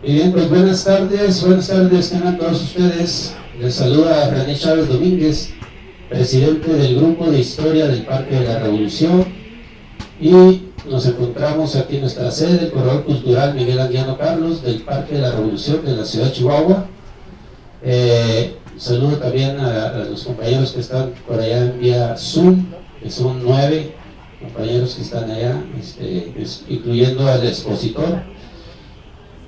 Y bien, pues buenas tardes tengan todos ustedes. Les saluda René Chávez Domínguez, presidente del Grupo de Historia del Parque de la Revolución, y nos encontramos aquí en nuestra sede, el Corredor Cultural Miguel Anguiano Carlos, del Parque de la Revolución de la ciudad de Chihuahua. Saludo también a los compañeros que están por allá en vía Zoom, que son 9 compañeros que están allá, incluyendo al expositor.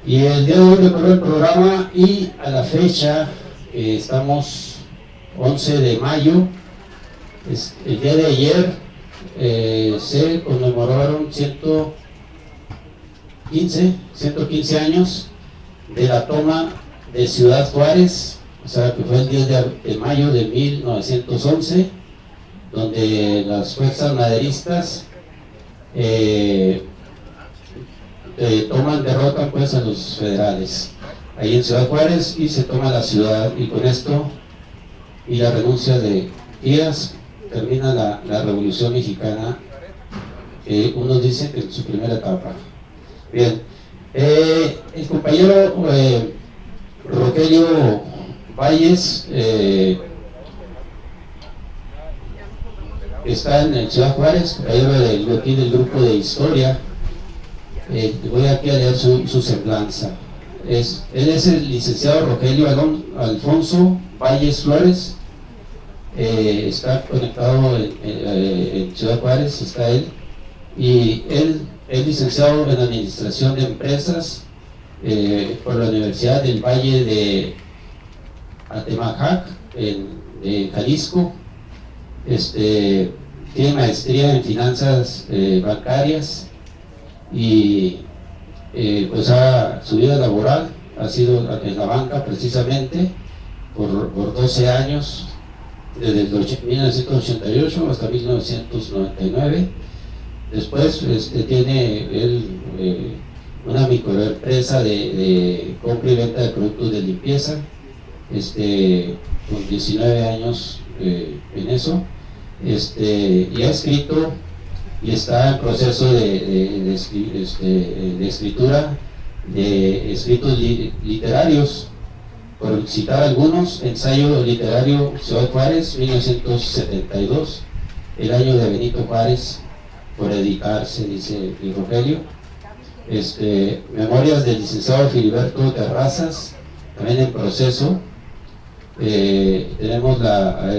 Y el día de hoy recorro el programa y a la fecha, estamos 11 de mayo, el día de ayer se conmemoraron 115 años de la toma de Ciudad Juárez, o sea que fue el 10 de mayo de 1911, donde las fuerzas maderistas derrotan pues a los federales ahí en Ciudad Juárez y se toma la ciudad, y con esto y la renuncia de Díaz termina la Revolución Mexicana, unos dicen que en su primera etapa. Bien, el compañero Rogelio Valles está en Ciudad Juárez, compañero del Grupo de Historia. Voy aquí a leer su semblanza. Él es el licenciado Rogelio Alfonso Valles Flores. Está conectado en Ciudad Juárez, está él, y él es licenciado en Administración de Empresas por la Universidad del Valle de Atemajac, de Jalisco. Tiene maestría en Finanzas Bancarias, y pues su vida laboral ha sido en la banca precisamente por 12 años, desde el 1988 hasta 1999. Después tiene él una microempresa de compra y venta de productos de limpieza, con 19 años en eso, y ha escrito y está en proceso de escritura de escritos literarios. Por citar algunos: ensayo literario Ciudad Juárez, 1972, el año de Benito Juárez, por editarse, dice el Rogelio. Memorias del licenciado Filiberto Terrazas, también en proceso. Tenemos la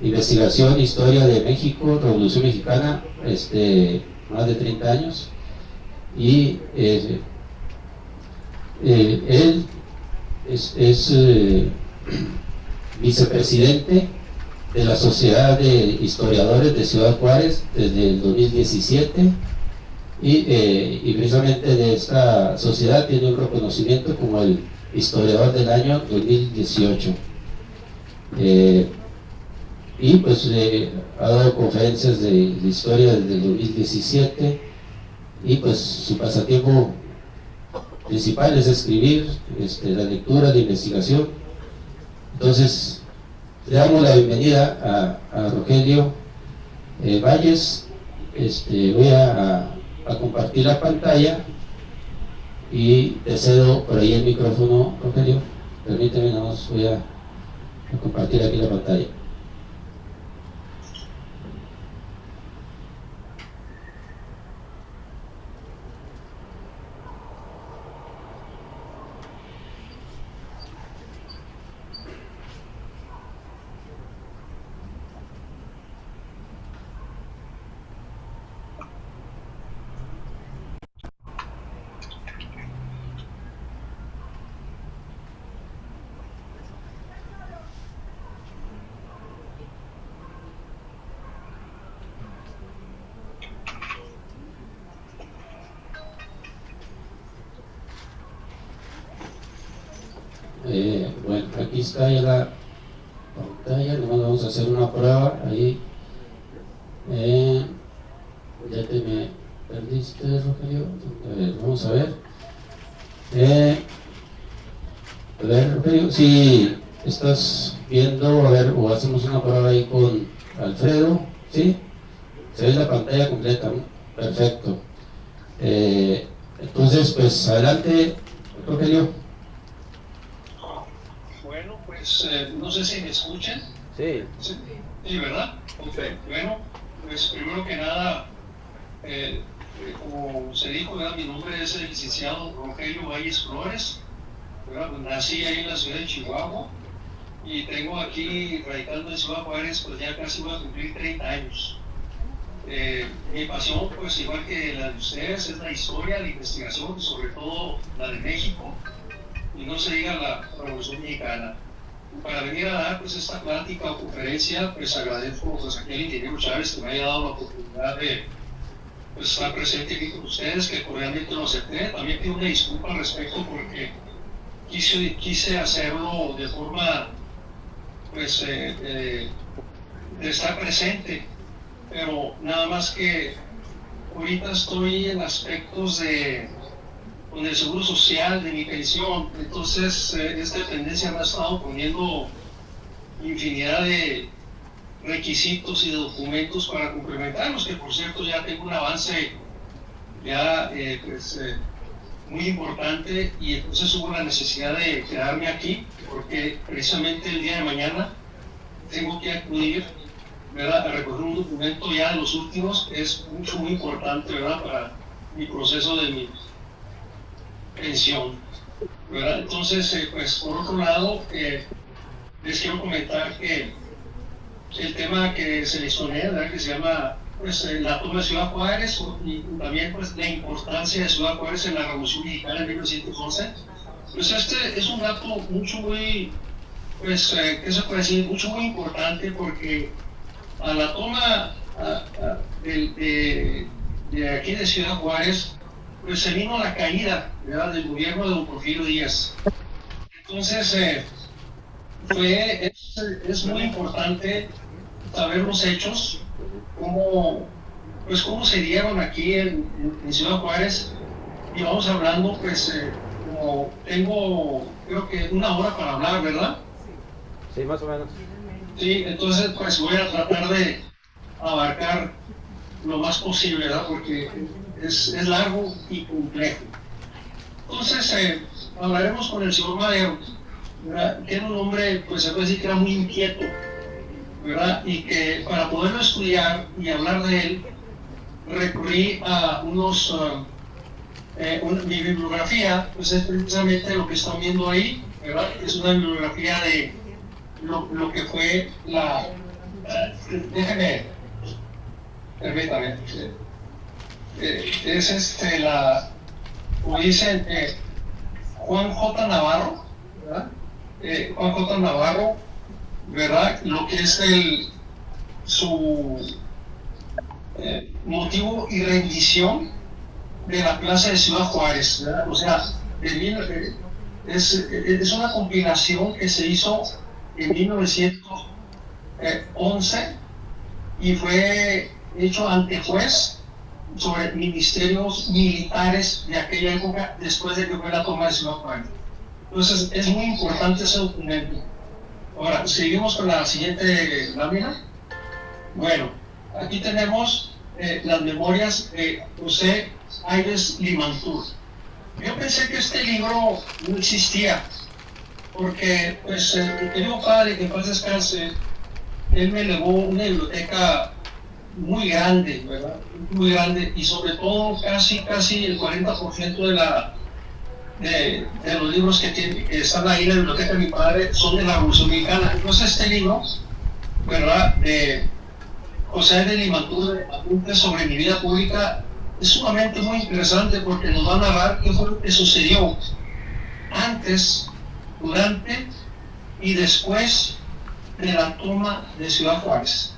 investigación, historia de México, Revolución Mexicana, más de 30 años. Y él es vicepresidente de la Sociedad de Historiadores de Ciudad Juárez desde el 2017, y precisamente de esta sociedad tiene un reconocimiento como el historiador del año 2018. Y pues ha dado conferencias de historia desde el 2017, y pues su pasatiempo principal es escribir, la lectura, la investigación. Entonces le damos la bienvenida a Rogelio Valles. Voy a compartir la pantalla y te cedo por ahí el micrófono, Rogelio. Permíteme, nada más voy a compartir aquí la pantalla. Bueno, aquí está ya la pantalla. Nomás vamos a hacer una prueba ahí. Ya te me perdiste, Rogelio. A ver, vamos a ver. Rogelio, si estás viendo, a ver, o hacemos una prueba ahí con Alfredo, ¿sí? Se ve la pantalla completa, ¿no? Perfecto. Entonces, pues adelante, Rogelio. Bueno, pues no sé si me escuchan. Sí. Sí, ¿verdad? Ok, bueno, pues primero que nada, como se dijo, ¿verdad? Mi nombre es el licenciado Rogelio Valles Flores, ¿verdad? Nací ahí en la ciudad de Chihuahua y tengo aquí radicando en Ciudad Juárez, pues ya casi voy a cumplir 30 años. Mi pasión, pues igual que la de ustedes, es la historia, la investigación, sobre todo la de México, y no se diga la Revolución Mexicana. Para venir a dar pues esta plática o conferencia, pues agradezco pues, aquí al ingeniero Chávez que me haya dado la oportunidad de pues, estar presente aquí con ustedes, que cordialmente lo acepté. También pido una disculpa al respecto porque quise hacerlo de forma pues de estar presente, pero nada más que ahorita estoy en aspectos con el seguro social de mi pensión, entonces esta dependencia me ha estado poniendo infinidad de requisitos y de documentos para complementarlos, que por cierto ya tengo un avance ya muy importante, y entonces hubo la necesidad de quedarme aquí porque precisamente el día de mañana tengo que acudir, ¿verdad?, a recoger un documento ya de los últimos, es muy importante, ¿verdad?, para mi proceso de mi pensión, ¿verdad? Entonces, pues por otro lado, les quiero comentar que el tema que seleccioné, ¿verdad?, que se llama pues, la toma de Ciudad Juárez, y también pues, la importancia de Ciudad Juárez en la Revolución Mexicana en 1911, pues este es un dato muy, pues, ¿qué se puede decir? Muy importante, porque a la toma de aquí de Ciudad Juárez, pues se vino la caída, ¿verdad?, del gobierno de don Porfirio Díaz. Entonces, es muy importante saber los hechos, cómo se dieron aquí en Ciudad Juárez, y vamos hablando, pues, como tengo, creo que 1 hora para hablar, ¿verdad? Sí, más o menos. Sí, entonces, pues voy a tratar de abarcar lo más posible, ¿verdad? Porque es largo y complejo. Entonces, hablaremos con el señor Madero, ¿verdad?, que era un hombre, pues se puede decir que era muy inquieto, ¿verdad? Y que para poderlo estudiar y hablar de él, recurrí a mi bibliografía, pues es precisamente lo que están viendo ahí, ¿verdad? Es una bibliografía de lo que fue déjenme, permítame, es como dicen, Juan J. Navarro, ¿verdad? Juan J. Navarro, ¿verdad? Lo que es su motivo y rendición de la plaza de Ciudad Juárez, ¿verdad? O sea, es una compilación que se hizo en 1911 y fue hecho ante juez sobre ministerios militares de aquella época, después de que fue la toma de Ciudad Juárez. Entonces es muy importante ese documento. Ahora, seguimos con la siguiente lámina. Bueno, aquí tenemos las memorias de José Aires Limantur. Yo pensé que este libro no existía, porque pues mi querido padre, que en paz descanse, él me legó una biblioteca muy grande, ¿verdad? Muy grande, y sobre todo casi el 40% de los libros que están ahí en la biblioteca de mi padre son de la Revolución Mexicana. Entonces este libro, ¿verdad?, de José de Limantur, Apuntes sobre mi vida pública, es sumamente muy interesante porque nos va a narrar qué fue lo que sucedió antes, durante y después de la toma de Ciudad Juárez.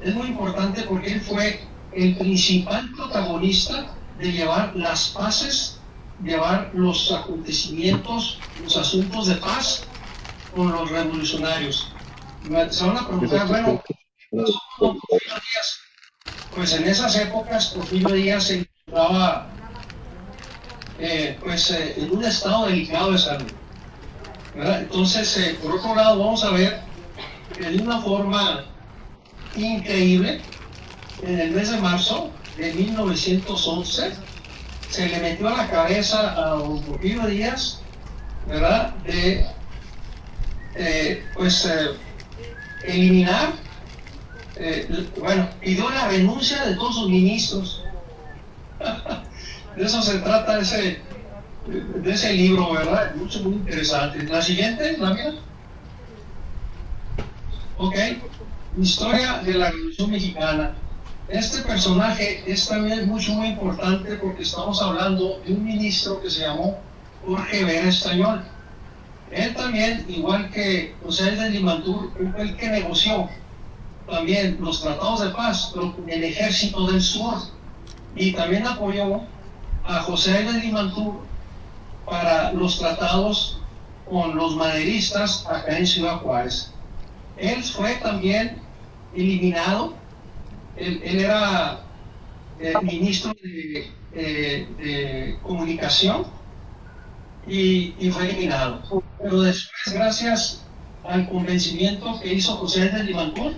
Es muy importante porque él fue el principal protagonista de llevar las paces, llevar los acontecimientos, los asuntos de paz con los revolucionarios. Se van a preguntar, bueno, pues en esas épocas Porfirio Díaz se encontraba en un estado delicado de salud, ¿verdad? Entonces, por otro lado, vamos a ver que de una forma increíble, en el mes de marzo de 1911, se le metió a la cabeza a don Porfirio Díaz, ¿verdad?, de eliminar, pidió la renuncia de todos sus ministros. De eso se trata de ese libro, ¿verdad? Mucho, muy interesante. La siguiente, la mía. Ok, historia de la Revolución Mexicana. Este personaje es también muy importante porque estamos hablando de un ministro que se llamó Jorge Vera Estañol. Él también, igual que José de Limantur, fue el que negoció también los tratados de paz con el ejército del sur y también apoyó a José de Limantur para los tratados con los maderistas acá en Ciudad Juárez. Él fue también eliminado, él era ministro de comunicación y fue eliminado. Pero después, gracias al convencimiento que hizo José de Limantur,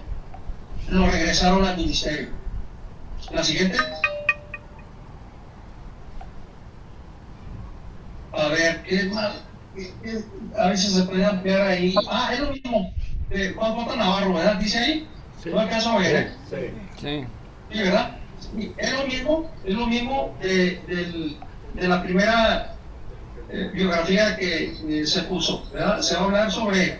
lo regresaron al ministerio. La siguiente. A ver, ¿qué más? A veces se puede ampliar ahí. Es lo mismo. Juan J. Navarro, ¿verdad? Dice ahí. Sí. No alcanzo a ver, ¿eh? Sí. Sí, ¿verdad? Es lo mismo de la primera biografía que se puso, ¿verdad? Se va a hablar sobre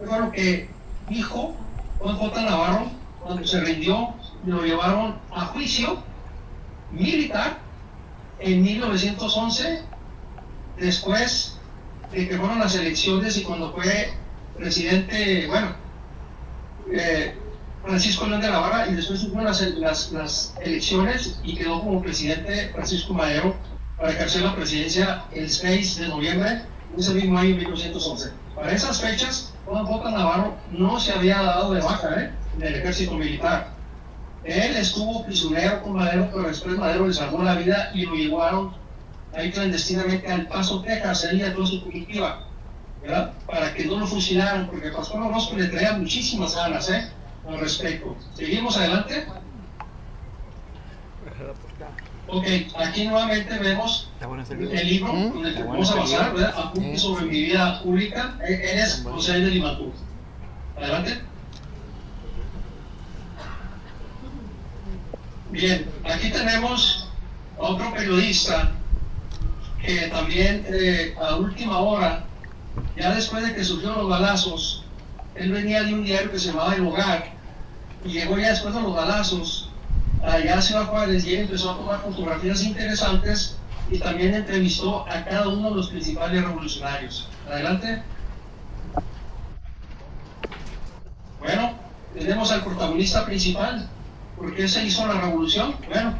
lo que dijo Juan J. Navarro cuando se rindió y lo llevaron a juicio militar en 1911, después de que fueron las elecciones y cuando fue presidente, Francisco León de la Barra, y después fueron las elecciones y quedó como presidente Francisco Madero para ejercer la presidencia el 6 de noviembre de ese mismo año 1911. Para esas fechas, Juan J. Navarro no se había dado de baja del ejército militar. Él estuvo prisionero con Madero, pero después Madero le salvó la vida y lo llevaron ahí clandestinamente al Paso, Texas, él y a toda su comitiva, ¿verdad?, para que no lo fusilaran, porque Pascual Orozco le traía muchísimas ganas al respecto. Seguimos adelante. Ok, aquí nuevamente vemos el libro con el que vamos a basar, ¿verdad?, Apuntes sobre mi vida pública. Él es José de Limantur. Adelante. Bien, aquí tenemos a otro periodista que también a última hora, ya después de que surgieron los balazos, él venía de un diario que se llamaba El Hogar y llegó ya después de los balazos allá a Ciudad Juárez y él empezó a tomar fotografías interesantes y también entrevistó a cada uno de los principales revolucionarios. Adelante. Bueno, tenemos al protagonista principal. ¿Por qué se hizo la revolución? Bueno,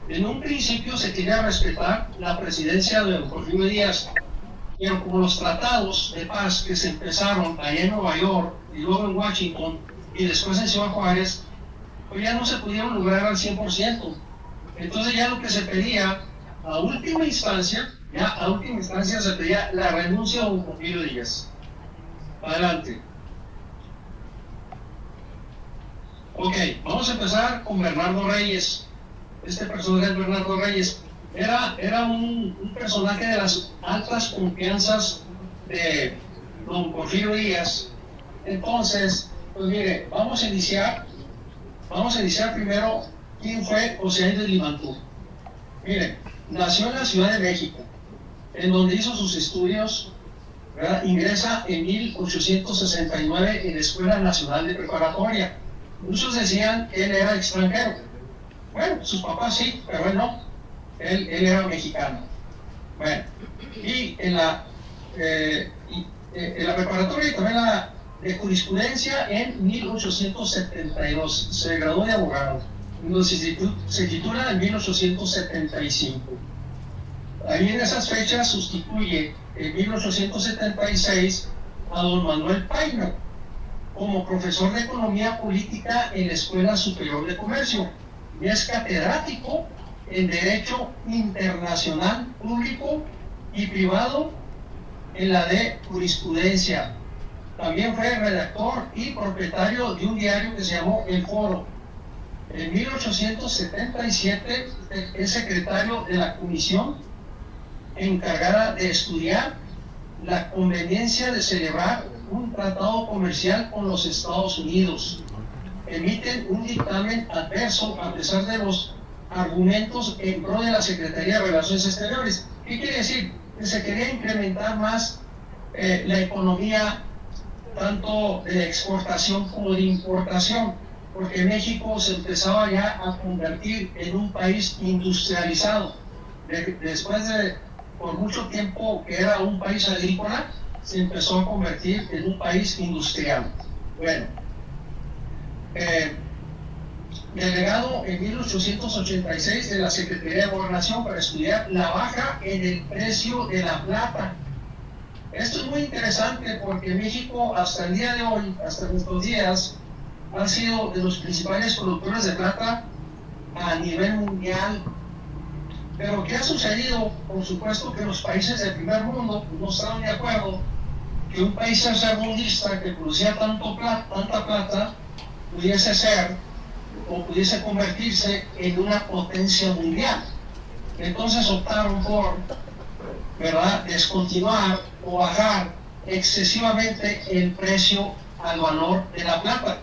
en un principio se quería respetar la presidencia de Porfirio Díaz, pero como los tratados de paz que se empezaron allá en Nueva York y luego en Washington y después en Ciudad Juárez, pues ya no se pudieron lograr al 100%. Entonces ya lo que se pedía a última instancia se pedía la renuncia de Porfirio Díaz. Adelante. Ok, vamos a empezar con Bernardo Reyes. Este personaje es Bernardo Reyes. Era un personaje de las altas confianzas de don Porfirio Díaz. Entonces, pues mire, vamos a iniciar primero quién fue José de Limantur. Mire, nació en la Ciudad de México, en donde hizo sus estudios, ¿verdad? Ingresa en 1869 en la Escuela Nacional de Preparatoria. Muchos decían que él era extranjero. Bueno, sus papás sí, pero él no. Él era mexicano. Bueno, y en la preparatoria y también la de jurisprudencia en 1872. Se graduó de abogado. Se titula en 1875. Ahí en esas fechas sustituye en 1876 a don Manuel Paino como profesor de Economía Política en la Escuela Superior de Comercio y es catedrático en Derecho Internacional Público y Privado en la de Jurisprudencia. También fue redactor y propietario de un diario que se llamó El Foro. En 1877 es secretario de la Comisión encargada de estudiar la conveniencia de celebrar un tratado comercial con los Estados Unidos. Emiten un dictamen adverso a pesar de los argumentos en pro de la Secretaría de Relaciones Exteriores. ¿Qué quiere decir? Que se quería incrementar más la economía, tanto de exportación como de importación, porque México se empezaba ya a convertir en un país industrializado. Después de, por mucho tiempo que era un país agrícola, se empezó a convertir en un país industrial. Bueno, delegado en 1886 de la Secretaría de Gobernación para estudiar la baja en el precio de la plata. Esto es muy interesante porque México hasta el día de hoy, hasta nuestros días, ha sido de los principales productores de plata a nivel mundial. Pero ¿qué ha sucedido? Por supuesto que los países del primer mundo no estaban de acuerdo que un país tercermundista que producía tanta plata pudiese ser o pudiese convertirse en una potencia mundial. Entonces optaron por, ¿verdad?, descontinuar o bajar excesivamente el precio al valor de la plata.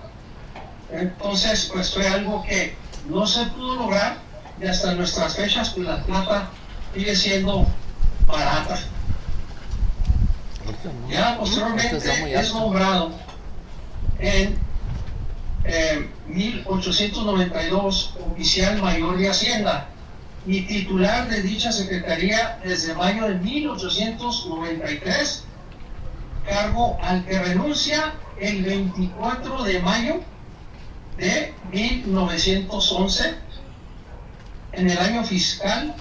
Entonces, pues fue algo que no se pudo lograr y hasta nuestras fechas, pues la plata sigue siendo barata. Ya posteriormente es nombrado en 1892 oficial mayor de Hacienda y titular de dicha secretaría desde mayo de 1893, cargo al que renuncia el 24 de mayo de 1911. En el año fiscal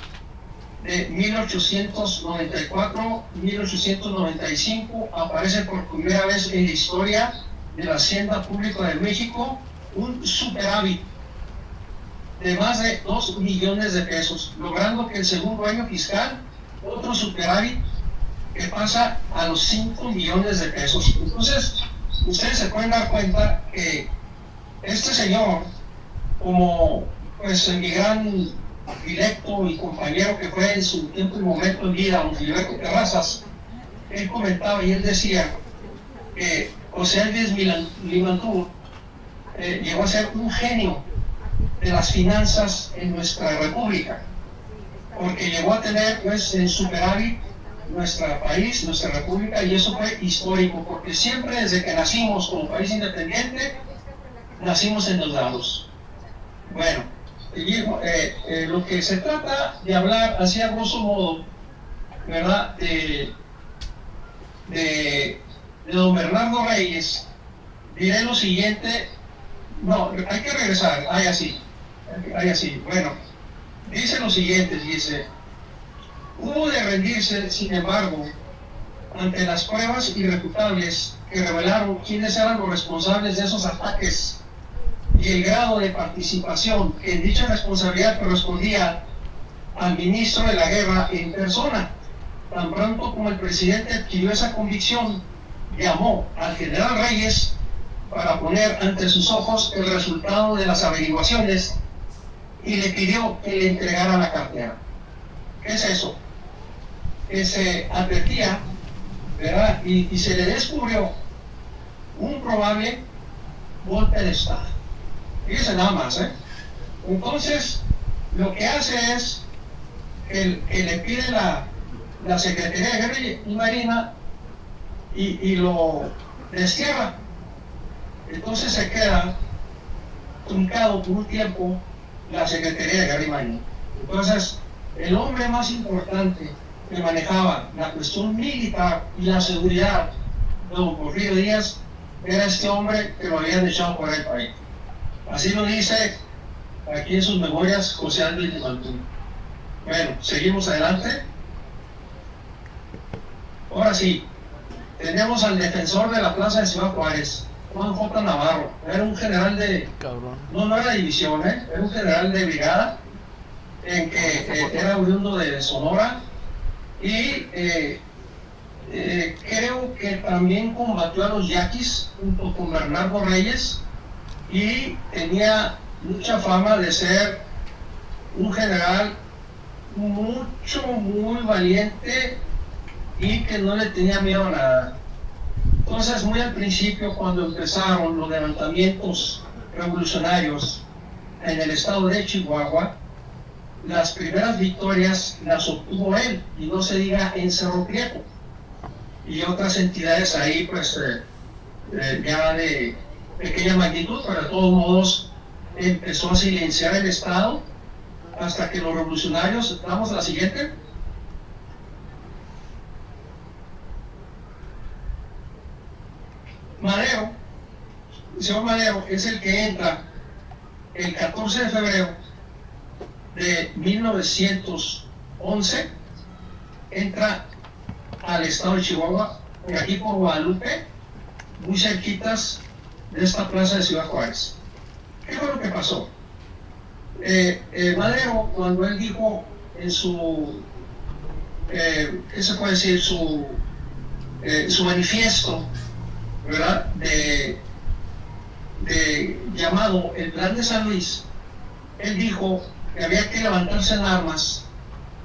de 1894-1895 aparece por primera vez en la historia de la Hacienda Pública de México un superávit de más de 2 millones de pesos, logrando que el segundo año fiscal otro superávit que pasa a los 5 millones de pesos. Entonces, ustedes se pueden dar cuenta que este señor, como pues mi gran directo y compañero que fue en su tiempo y momento en vida, don Filiberto Terrazas, él comentaba y él decía que José Álvarez Limantur llegó a ser un genio de las finanzas en nuestra república, porque llegó a tener pues en superávit nuestro país, nuestra república, y eso fue histórico, porque siempre desde que nacimos como país independiente, nacimos endeudados. Bueno, lo que se trata de hablar así a grosso modo, ¿verdad?, de don Bernardo Reyes, diré lo siguiente. No, hay que regresar, ahí así, bueno, dice lo siguiente, dice: hubo de rendirse, sin embargo, ante las pruebas irrefutables que revelaron quiénes eran los responsables de esos ataques y el grado de participación que en dicha responsabilidad correspondía al ministro de la guerra en persona. Tan pronto como el presidente adquirió esa convicción, llamó al general Reyes para poner ante sus ojos el resultado de las averiguaciones y le pidió que le entregara la cartera. ¿Qué es eso? Que se advertía, ¿verdad?, y se le descubrió un probable golpe de Estado. Fíjense nada más, ¿eh? Entonces, lo que hace es que le pide la Secretaría de Guerra y Marina y lo destierra. Entonces se queda truncado por un tiempo la Secretaría de Guerra y Marina. Entonces, el hombre más importante que manejaba la cuestión militar y la seguridad de don Porfirio Díaz era este hombre que lo habían echado por el país. Así lo dice aquí en sus memorias José Álvarez Limantur. Bueno, seguimos adelante. Ahora sí, tenemos al defensor de la plaza de Ciudad Juárez, Juan J. Navarro. Era un general de... No era división, era un general de brigada, en que era oriundo de Sonora, y creo que también combatió a los yaquis junto con Bernardo Reyes, y tenía mucha fama de ser un general muy valiente y que no le tenía miedo a nada. Entonces, muy al principio, cuando empezaron los levantamientos revolucionarios en el estado de Chihuahua, las primeras victorias las obtuvo él, y no se diga en Cerro Prieto, y otras entidades ahí, pues, ya de pequeña magnitud, pero de todos modos empezó a silenciar el estado hasta que los revolucionarios, vamos a la siguiente. Madero, el señor Madero es el que entra el 14 de febrero de 1911, entra al estado de Chihuahua, por aquí por Guadalupe, muy cerquitas de esta plaza de Ciudad Juárez. ¿Qué fue lo que pasó? Madero, cuando él dijo en su, ¿qué se puede decir? Su manifiesto, ¿verdad? Llamado el Plan de San Luis, él dijo que había que levantarse en armas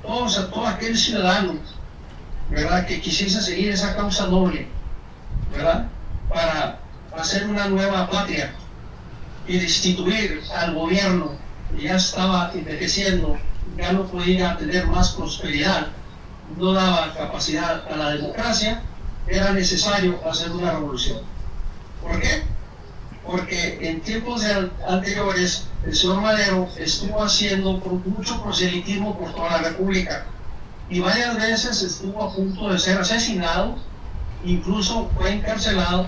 todo aquel ciudadano, ¿verdad?, que quisiese seguir esa causa noble, ¿verdad?, para hacer una nueva patria y destituir al gobierno que ya estaba envejeciendo, ya no podía tener más prosperidad, no daba capacidad a la democracia. Era necesario hacer una revolución. ¿Por qué? Porque en tiempos anteriores el señor Madero estuvo haciendo mucho proselitismo por toda la República y varias veces estuvo a punto de ser asesinado, incluso fue encarcelado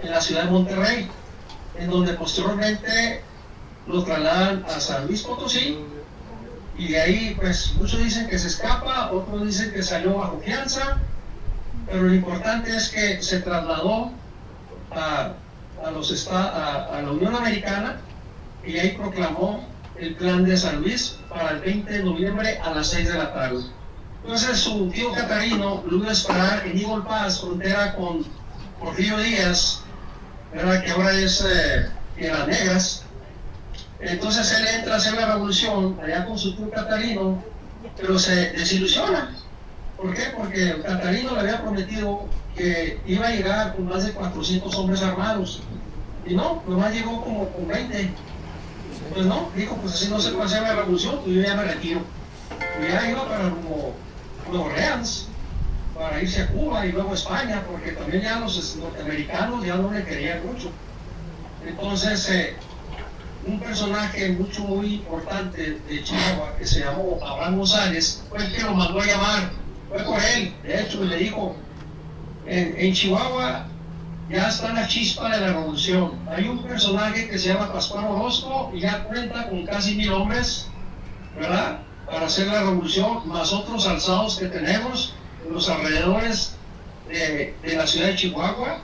en la ciudad de Monterrey, en donde posteriormente lo trasladan a San Luis Potosí, y de ahí pues muchos dicen que se escapa, otros dicen que salió bajo fianza, pero lo importante es que se trasladó a la Unión Americana, y ahí proclamó el Plan de San Luis para el 20 de noviembre a las 6 de la tarde. Entonces su tío Catarino lo iba a esperar en Eagle Pass, frontera con Porfirio Díaz, ¿verdad?, que ahora es Piedras Negras. Entonces él entra a hacer la revolución allá con su tío Catarino, pero se desilusiona. ¿Por qué? Porque Catarino le había prometido que iba a llegar con más de 400 hombres armados, y no, nomás llegó como con 20. Pues no, dijo, pues así no se puede hacer la revolución, pues yo ya me retiro. Y ya iba para Nueva Orleans, para irse a Cuba y luego a España, porque también ya los norteamericanos ya no le querían mucho. Entonces, un personaje muy importante de Chihuahua, que se llamó Abraham González, fue el que lo mandó a llamar, fue por él, de hecho, y le dijo, en Chihuahua ya está la chispa de la revolución. Hay un personaje que se llama Pascual Orozco y ya cuenta con casi 1000 hombres, ¿verdad?, para hacer la revolución, más otros alzados que tenemos en los alrededores de la ciudad de Chihuahua,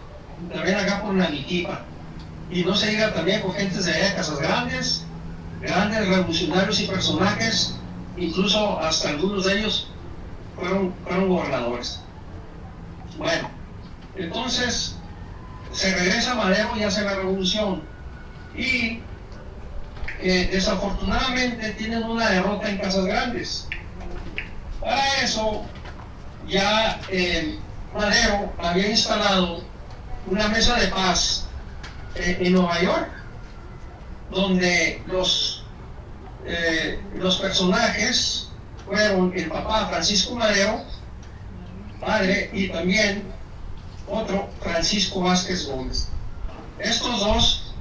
también acá por Namiquipa. Y no se diga también con gentes de allá de Casas Grandes, grandes revolucionarios y personajes, incluso hasta algunos de ellos fueron gobernadores. Bueno, entonces se regresa Madero y hace la revolución, y desafortunadamente tienen una derrota en Casas Grandes. Para eso ya Madero había instalado una mesa de paz en Nueva York, donde los personajes fueron el papá Francisco Madero, padre, y también otro Francisco Vázquez Gómez. Estos dos,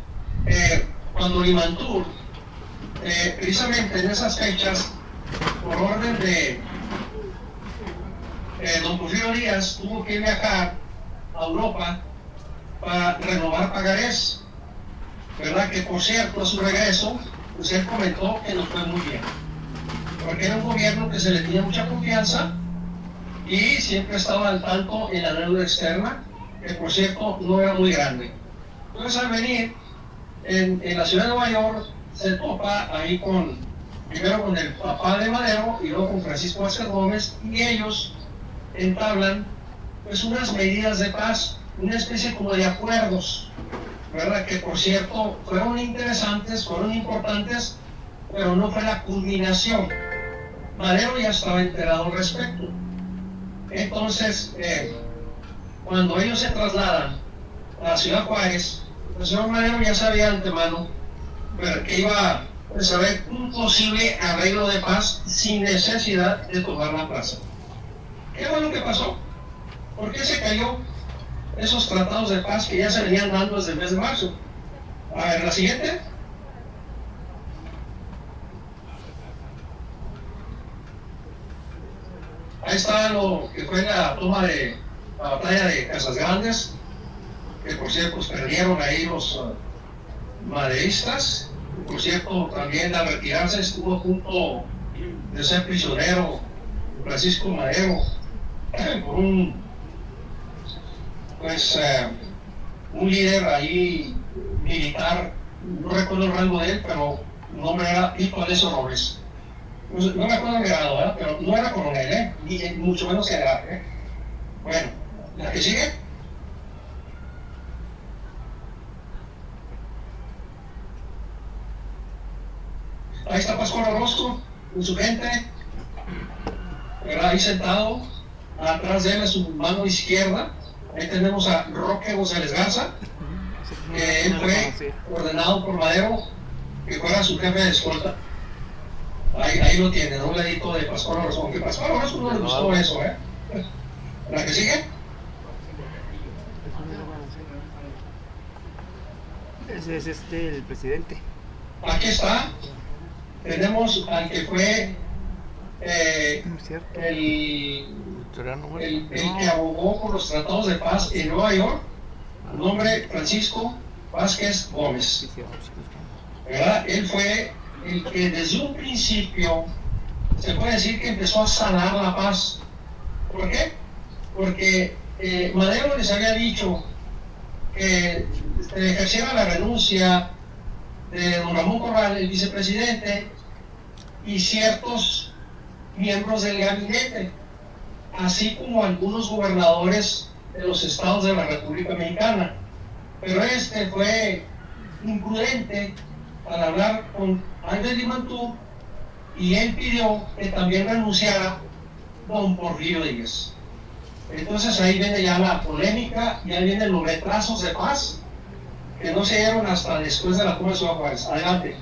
cuando Limantur, precisamente en esas fechas, por orden de don Porfirio Díaz, tuvo que viajar a Europa para renovar pagarés, ¿verdad?, que por cierto a su regreso pues él comentó que no fue muy bien, porque era un gobierno que se le tenía mucha confianza y siempre estaba al tanto en la deuda externa, que por cierto no era muy grande. Entonces al venir en la ciudad de Nueva York se topa ahí primero con el papá de Madero y luego con Francisco Vázquez Gómez, y ellos entablan pues unas medidas de paz, una especie como de acuerdos, ¿verdad?, que por cierto fueron interesantes, fueron importantes, pero no fue la culminación Madero ya estaba enterado al respecto. Entonces, cuando ellos se trasladan a la Ciudad Juárez, el señor Madero ya sabía de antemano que iba a haber un posible arreglo de paz sin necesidad de tomar la plaza. ¿Qué fue lo que pasó? ¿Por qué se cayó esos tratados de paz que ya se venían dando desde el mes de marzo? A ver, la siguiente. Ahí está lo que fue la toma de la batalla de Casas Grandes, que por cierto pues, perdieron ahí los maderistas. Por cierto, también al retirarse estuvo a punto de ser prisionero Francisco Madero por un líder ahí militar, no recuerdo el rango de él, pero el nombre era Tito Alessio Robles. No me acuerdo el grado, ¿verdad? Pero no era coronel, ni mucho menos general. Bueno, la que sigue. Ahí está Pascual Orozco con su gente, ¿verdad? Ahí sentado, atrás de él, en su mano izquierda. Ahí tenemos a Roque González Garza, que él fue ordenado por Madero que fuera su jefe de escolta. Ahí lo tienen, a un ladito de Pascual Orozco, aunque Pascual Orozco no le gustó eso, ¿eh? ¿La que sigue? Ese es el presidente. Aquí está. Tenemos al que fue el que abogó por los tratados de paz en Nueva York, nombre Francisco Vázquez Gómez. ¿Verdad? Él fue el que desde un principio se puede decir que empezó a sanar la paz. ¿Por qué? Porque Madero les había dicho que ejerciera la renuncia de don Ramón Corral, el vicepresidente, y ciertos miembros del gabinete, así como algunos gobernadores de los estados de la República Mexicana. Pero fue imprudente al hablar con Ángel Limantú y él pidió que también renunciara don Porfirio Díaz. Entonces ahí viene ya la polémica y ahí vienen los retrasos de paz que no se dieron hasta después de la toma de Ciudad Juárez. Adelante.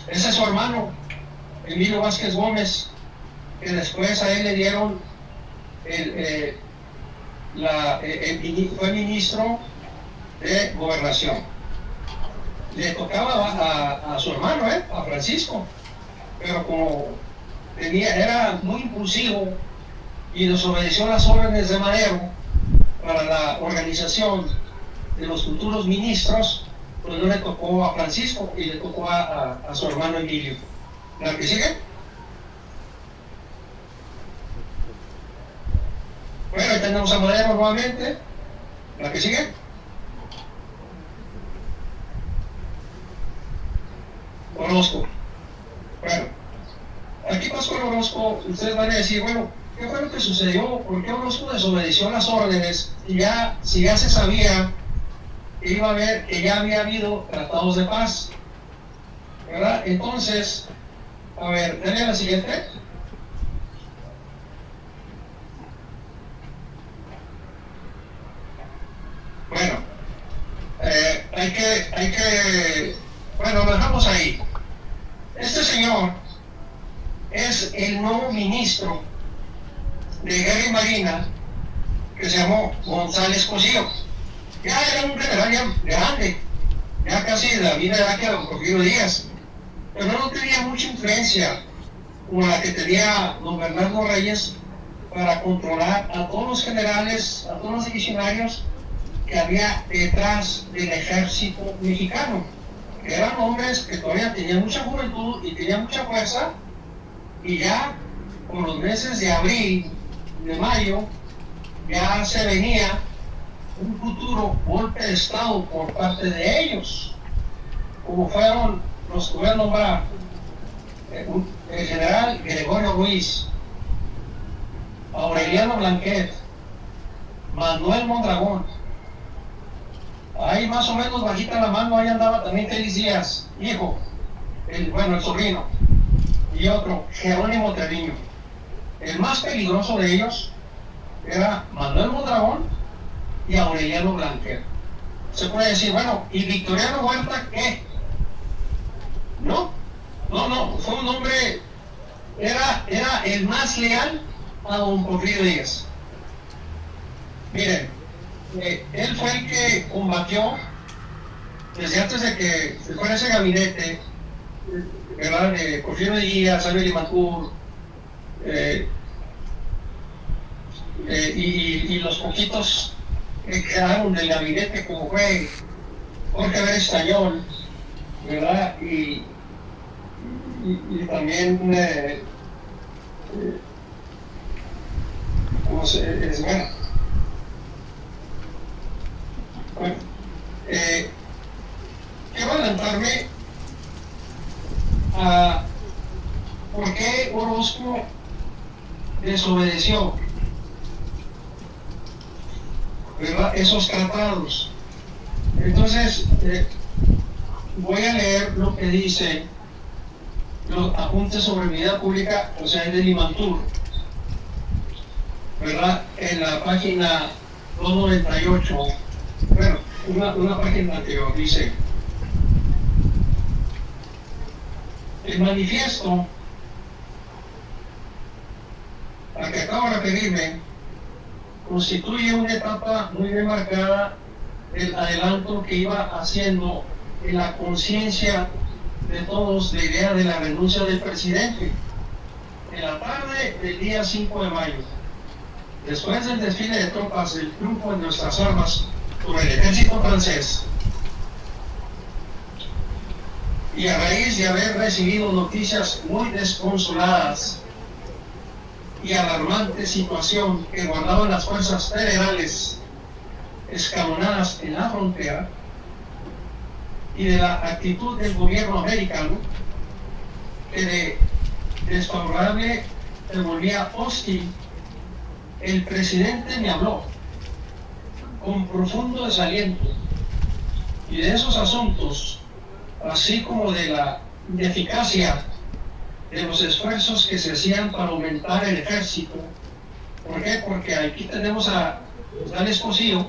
Ese es su hermano, Emilio Vázquez Gómez, que después a él le dieron fue ministro de Gobernación. Le tocaba a su hermano, a Francisco, pero como era muy impulsivo y desobedeció las órdenes de Madero para la organización de los futuros ministros, pues no le tocó a Francisco y le tocó a su hermano Emilio. ¿La que sigue? Bueno, ahí tenemos a Madero nuevamente. ¿La que sigue? Orozco. Bueno, aquí Pascual Orozco, ustedes van a decir, bueno, ¿qué fue lo que sucedió? ¿Por qué Orozco desobedeció las órdenes? Si ya se sabía que iba a haber, que ya había habido tratados de paz, ¿verdad? Entonces, a ver, denle a la siguiente. Bueno, bueno, lo dejamos ahí. Este señor es el nuevo ministro de Guerra y Marina, que se llamó González Cosío. Ya era un general ya grande, ya casi de la vida de don Porfirio Díaz, pero no tenía mucha influencia como la que tenía don Bernardo Reyes para controlar a todos los generales, a todos los divisionarios que había detrás del ejército mexicano, que eran hombres que todavía tenían mucha juventud y tenían mucha fuerza, y ya por los meses de abril, de mayo, ya se venía un futuro golpe de Estado por parte de ellos, como fueron los que voy a nombrar: el general Gregorio Ruiz, Aureliano Blanquet, Manuel Mondragón. Ahí más o menos bajita la mano, ahí andaba también Félix Díaz, hijo. el sobrino, y otro, Jerónimo Treviño. El más peligroso de ellos era Manuel Mondragón y Aureliano Blanquer. Se puede decir, bueno, ¿y Victoriano Huerta qué? No, fue un hombre, era el más leal a don Porfirio Díaz. Miren, él fue el que combatió desde antes de que se fuera ese gabinete, ¿verdad? De Porfirio Díaz, Abel Limantur, y los poquitos que quedaron del gabinete, como fue Jorge Vera Estañón, ¿verdad? Y también ¿cómo se es? Bueno, quiero adelantarme a por qué Orozco desobedeció, ¿verdad?, esos tratados. Entonces, voy a leer lo que dice los apuntes sobre vida pública, o sea, de Limantur, ¿verdad?, en la página 298, bueno, una página anterior, dice: el manifiesto al que acabo de referirme constituye una etapa muy bien marcada del adelanto que iba haciendo en la conciencia de todos la idea de la renuncia del presidente. En la tarde del día 5 de mayo, después del desfile de tropas del triunfo de nuestras armas sobre el ejército francés, y a raíz de haber recibido noticias muy desconsoladas y alarmante situación que guardaban las fuerzas federales escalonadas en la frontera, y de la actitud del gobierno americano, que de desfavorable se volvía hostil, el presidente me habló con profundo desaliento, y de esos asuntos, así como de la ineficacia de los esfuerzos que se hacían para aumentar el ejército. ¿Por qué? Porque aquí tenemos a Dan Escosío,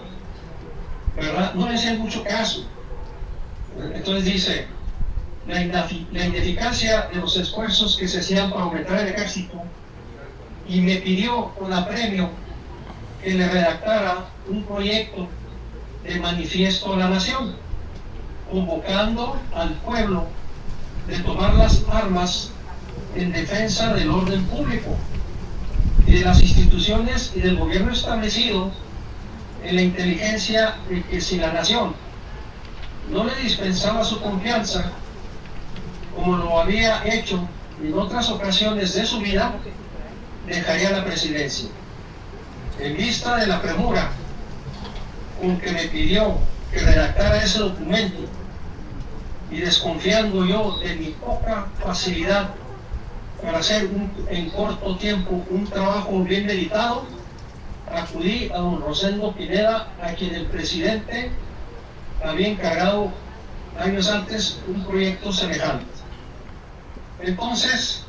¿verdad? No le hacían mucho caso. Entonces dice, la ineficacia de los esfuerzos que se hacían para aumentar el ejército, y me pidió con apremio que le redactara un proyecto de manifiesto a la nación, convocando al pueblo de tomar las armas en defensa del orden público y de las instituciones y del gobierno establecido, en la inteligencia de que si la nación no le dispensaba su confianza, como lo había hecho en otras ocasiones de su vida, dejaría la presidencia. En vista de la premura con que me pidió que redactara ese documento, y desconfiando yo de mi poca facilidad para hacer en corto tiempo un trabajo bien meditado, acudí a don Rosendo Pineda, a quien el presidente había encargado años antes un proyecto semejante. Entonces,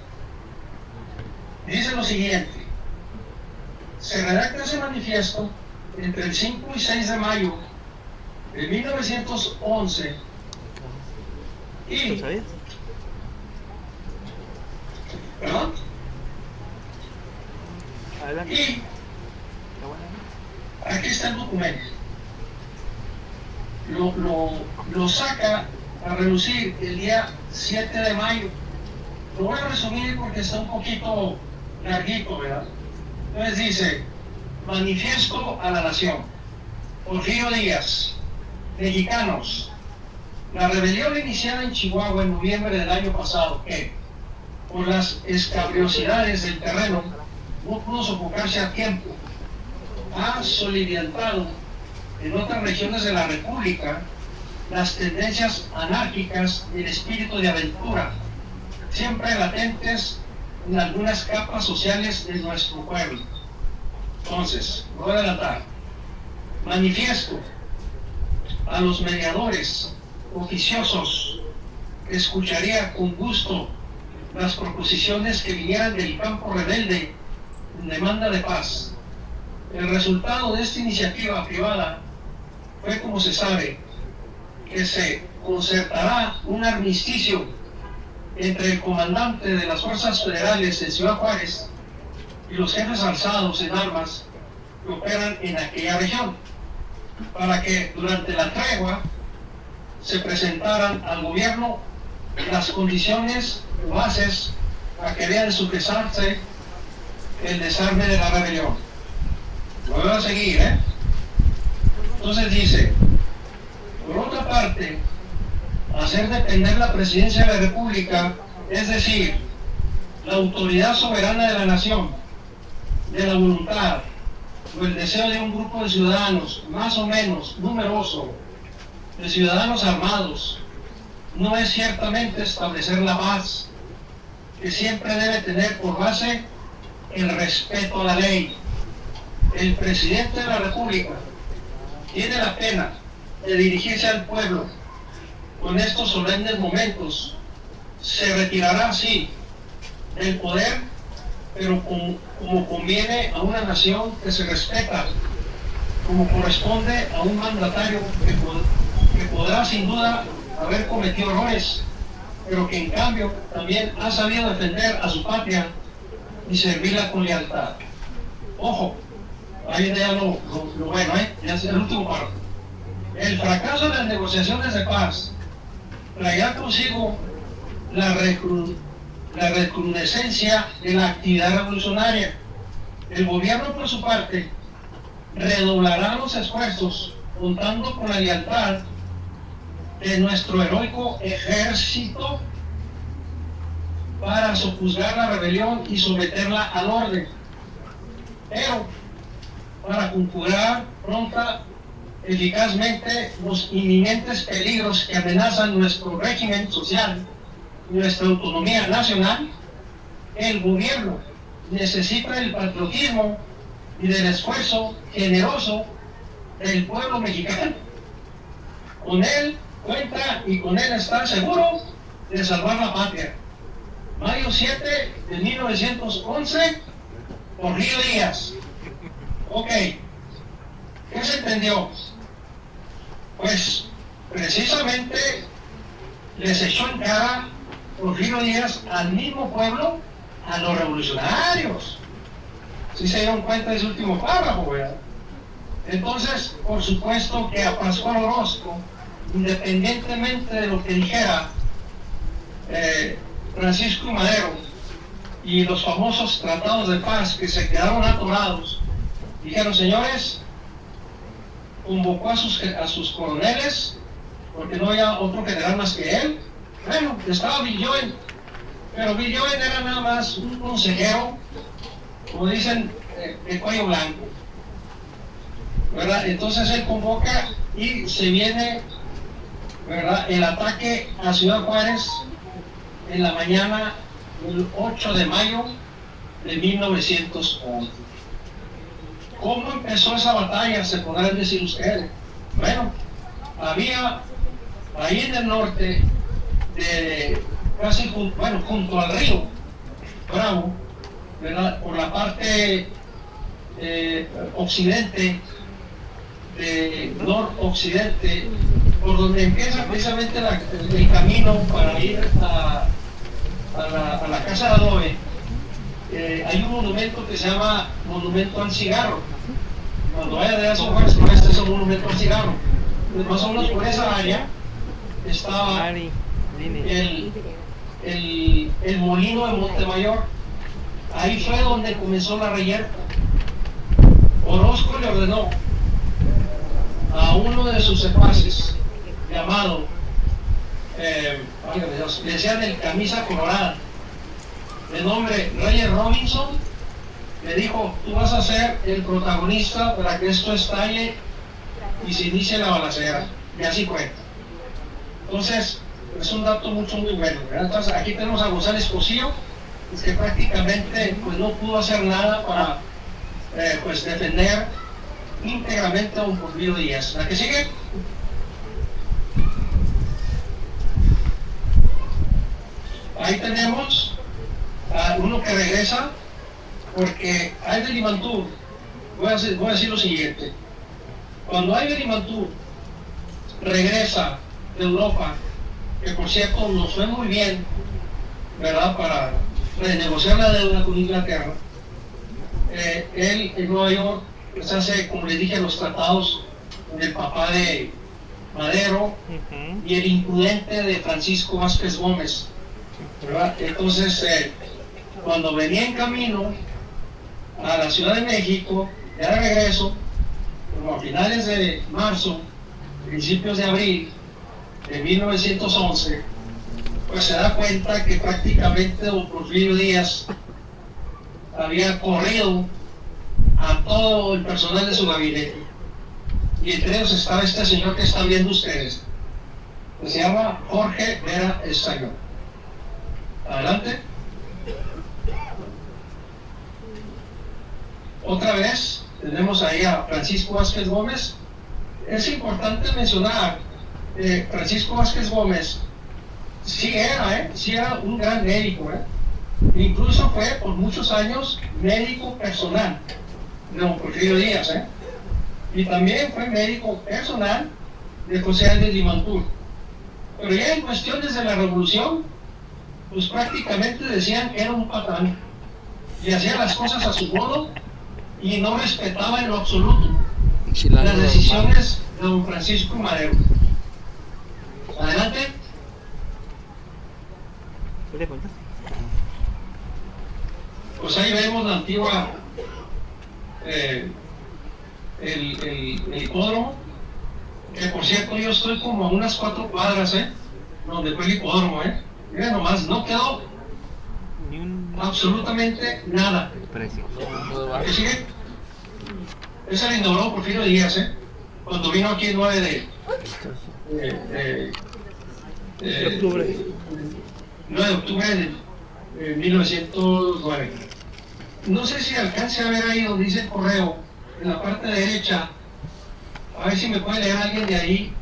dice lo siguiente: se redacta ese manifiesto entre el 5 y 6 de mayo de 1911, y ¿perdón? Adelante. Y aquí está el documento. Lo saca a relucir el día 7 de mayo. Lo voy a resumir porque está un poquito larguito, ¿verdad? Entonces dice: manifiesto a la nación. Porfirio Díaz, mexicanos, la rebelión iniciada en Chihuahua en noviembre del año pasado, que por las escabriosidades del terreno no pudo sofocarse a tiempo, ha solidificado en otras regiones de la República las tendencias anárquicas y el espíritu de aventura, siempre latentes en algunas capas sociales de nuestro pueblo. Entonces, voy a adelantar. Manifiesto a los mediadores oficiosos escucharía con gusto las proposiciones que vinieran del campo rebelde en demanda de paz. El resultado de esta iniciativa privada fue, como se sabe, que se concertará un armisticio entre el comandante de las fuerzas federales en Ciudad Juárez y los jefes alzados en armas que operan en aquella región, para que durante la tregua se presentaran al gobierno las condiciones o bases a que debía de sucesarse el desarme de la rebelión. Lo voy a seguir, Entonces dice, por otra parte, hacer depender la presidencia de la República, es decir, la autoridad soberana de la nación, de la voluntad o el deseo de un grupo de ciudadanos más o menos numeroso, de ciudadanos armados, no es ciertamente establecer la paz, que siempre debe tener por base el respeto a la ley. El presidente de la República tiene la pena de dirigirse al pueblo con estos solemnes momentos. Se retirará así del poder, pero como conviene a una nación que se respeta, como corresponde a un mandatario que podrá sin duda haber cometido errores, pero que en cambio también ha sabido defender a su patria y servirla con lealtad. Ojo, ahí ya lo bueno, ya es el último párrafo. El fracaso de las negociaciones de paz traerá consigo la recrudescencia de la actividad revolucionaria. El gobierno, por su parte, redoblará los esfuerzos contando con la lealtad de nuestro heroico ejército para sojuzgar la rebelión y someterla al orden. Pero para conjurar pronta, eficazmente los inminentes peligros que amenazan nuestro régimen social y nuestra autonomía nacional, el gobierno necesita el patriotismo y del esfuerzo generoso del pueblo mexicano. Con él cuenta y con él está seguro de salvar la patria. Mayo 7 de 1911, Porfirio Díaz. Ok, ¿qué se entendió? Pues precisamente les echó en cara Porfirio Díaz al mismo pueblo, a los revolucionarios. ¿Sí se dieron cuenta de ese último párrafo, verdad? Entonces, por supuesto que a Pascual Orozco, independientemente de lo que dijera Francisco Madero y los famosos tratados de paz que se quedaron atorados, dijeron: señores, convocó a sus coroneles, porque no había otro general más que él. Bueno, estaba Bill Joven, pero Bill Joven era nada más un consejero, como dicen, de cuello blanco, ¿verdad? Entonces él convoca y se viene, ¿verdad?, el ataque a Ciudad Juárez en la mañana del 8 de mayo de 1911. ¿Cómo empezó esa batalla? Se podrán decir ustedes. Bueno, había ahí en el norte, casi junto al río Bravo, ¿verdad?, por la parte occidente, noroccidente, por donde empieza precisamente el camino para ir a la casa de adobe, hay un monumento que se llama Monumento al Cigarro. Cuando vaya de esos Juárez, no, este es un monumento al cigarro. Pues más o menos por esa área estaba el molino de Montemayor. Ahí fue donde comenzó la reyerta. Orozco le ordenó a uno de sus secuaces, llamado, le decían el camisa colorada, de nombre Reyes Robinson, le dijo: tú vas a ser el protagonista para que esto estalle y se inicie la balacera. Y así fue. Entonces, es un dato muy bueno, ¿verdad? Entonces, aquí tenemos a González Cosío, que prácticamente pues no pudo hacer nada para pues defender íntegramente a don Porfirio Díaz. ¿La que sigue? ahí tenemos a uno que regresa, porque Ayder Mantur, voy a decir lo siguiente: cuando Ayder Mantur regresa de Europa, que por cierto nos fue muy bien, ¿verdad?, para renegociar la deuda con Inglaterra, él en Nueva York pues hace, como les dije, los tratados del papá de Madero y el imprudente de Francisco Vázquez Gómez, ¿verdad? Entonces, cuando venía en camino a la Ciudad de México, ya de regreso, como a finales de marzo, principios de abril de 1911, pues se da cuenta que prácticamente don Porfirio Díaz había corrido a todo el personal de su gabinete, y entre ellos estaba este señor que están viendo ustedes, que se llama Jorge Vera Estañón. Adelante. Otra vez tenemos ahí a Francisco Vázquez Gómez. Es importante mencionar, Francisco Vázquez Gómez sí era un gran médico, incluso fue por muchos años médico personal de don Porfirio Díaz, y también fue médico personal de José Ayder Mantur. Pero ya en cuestiones de la revolución, pues prácticamente decían que era un patán y hacía las cosas a su modo y no respetaba en lo absoluto las decisiones de don Francisco Madero. Adelante. Pues ahí vemos la antigua, el hipódromo, que por cierto yo estoy como a unas 4 cuadras, donde fue el hipódromo, mira nomás, no quedó absolutamente nada. ¿Qué sigue? Ese lo inauguró Porfirio Díaz, cuando vino aquí el 9 de octubre de 1909. No sé si alcance a ver ahí donde dice el correo, en la parte derecha, a ver si me puede leer alguien de ahí.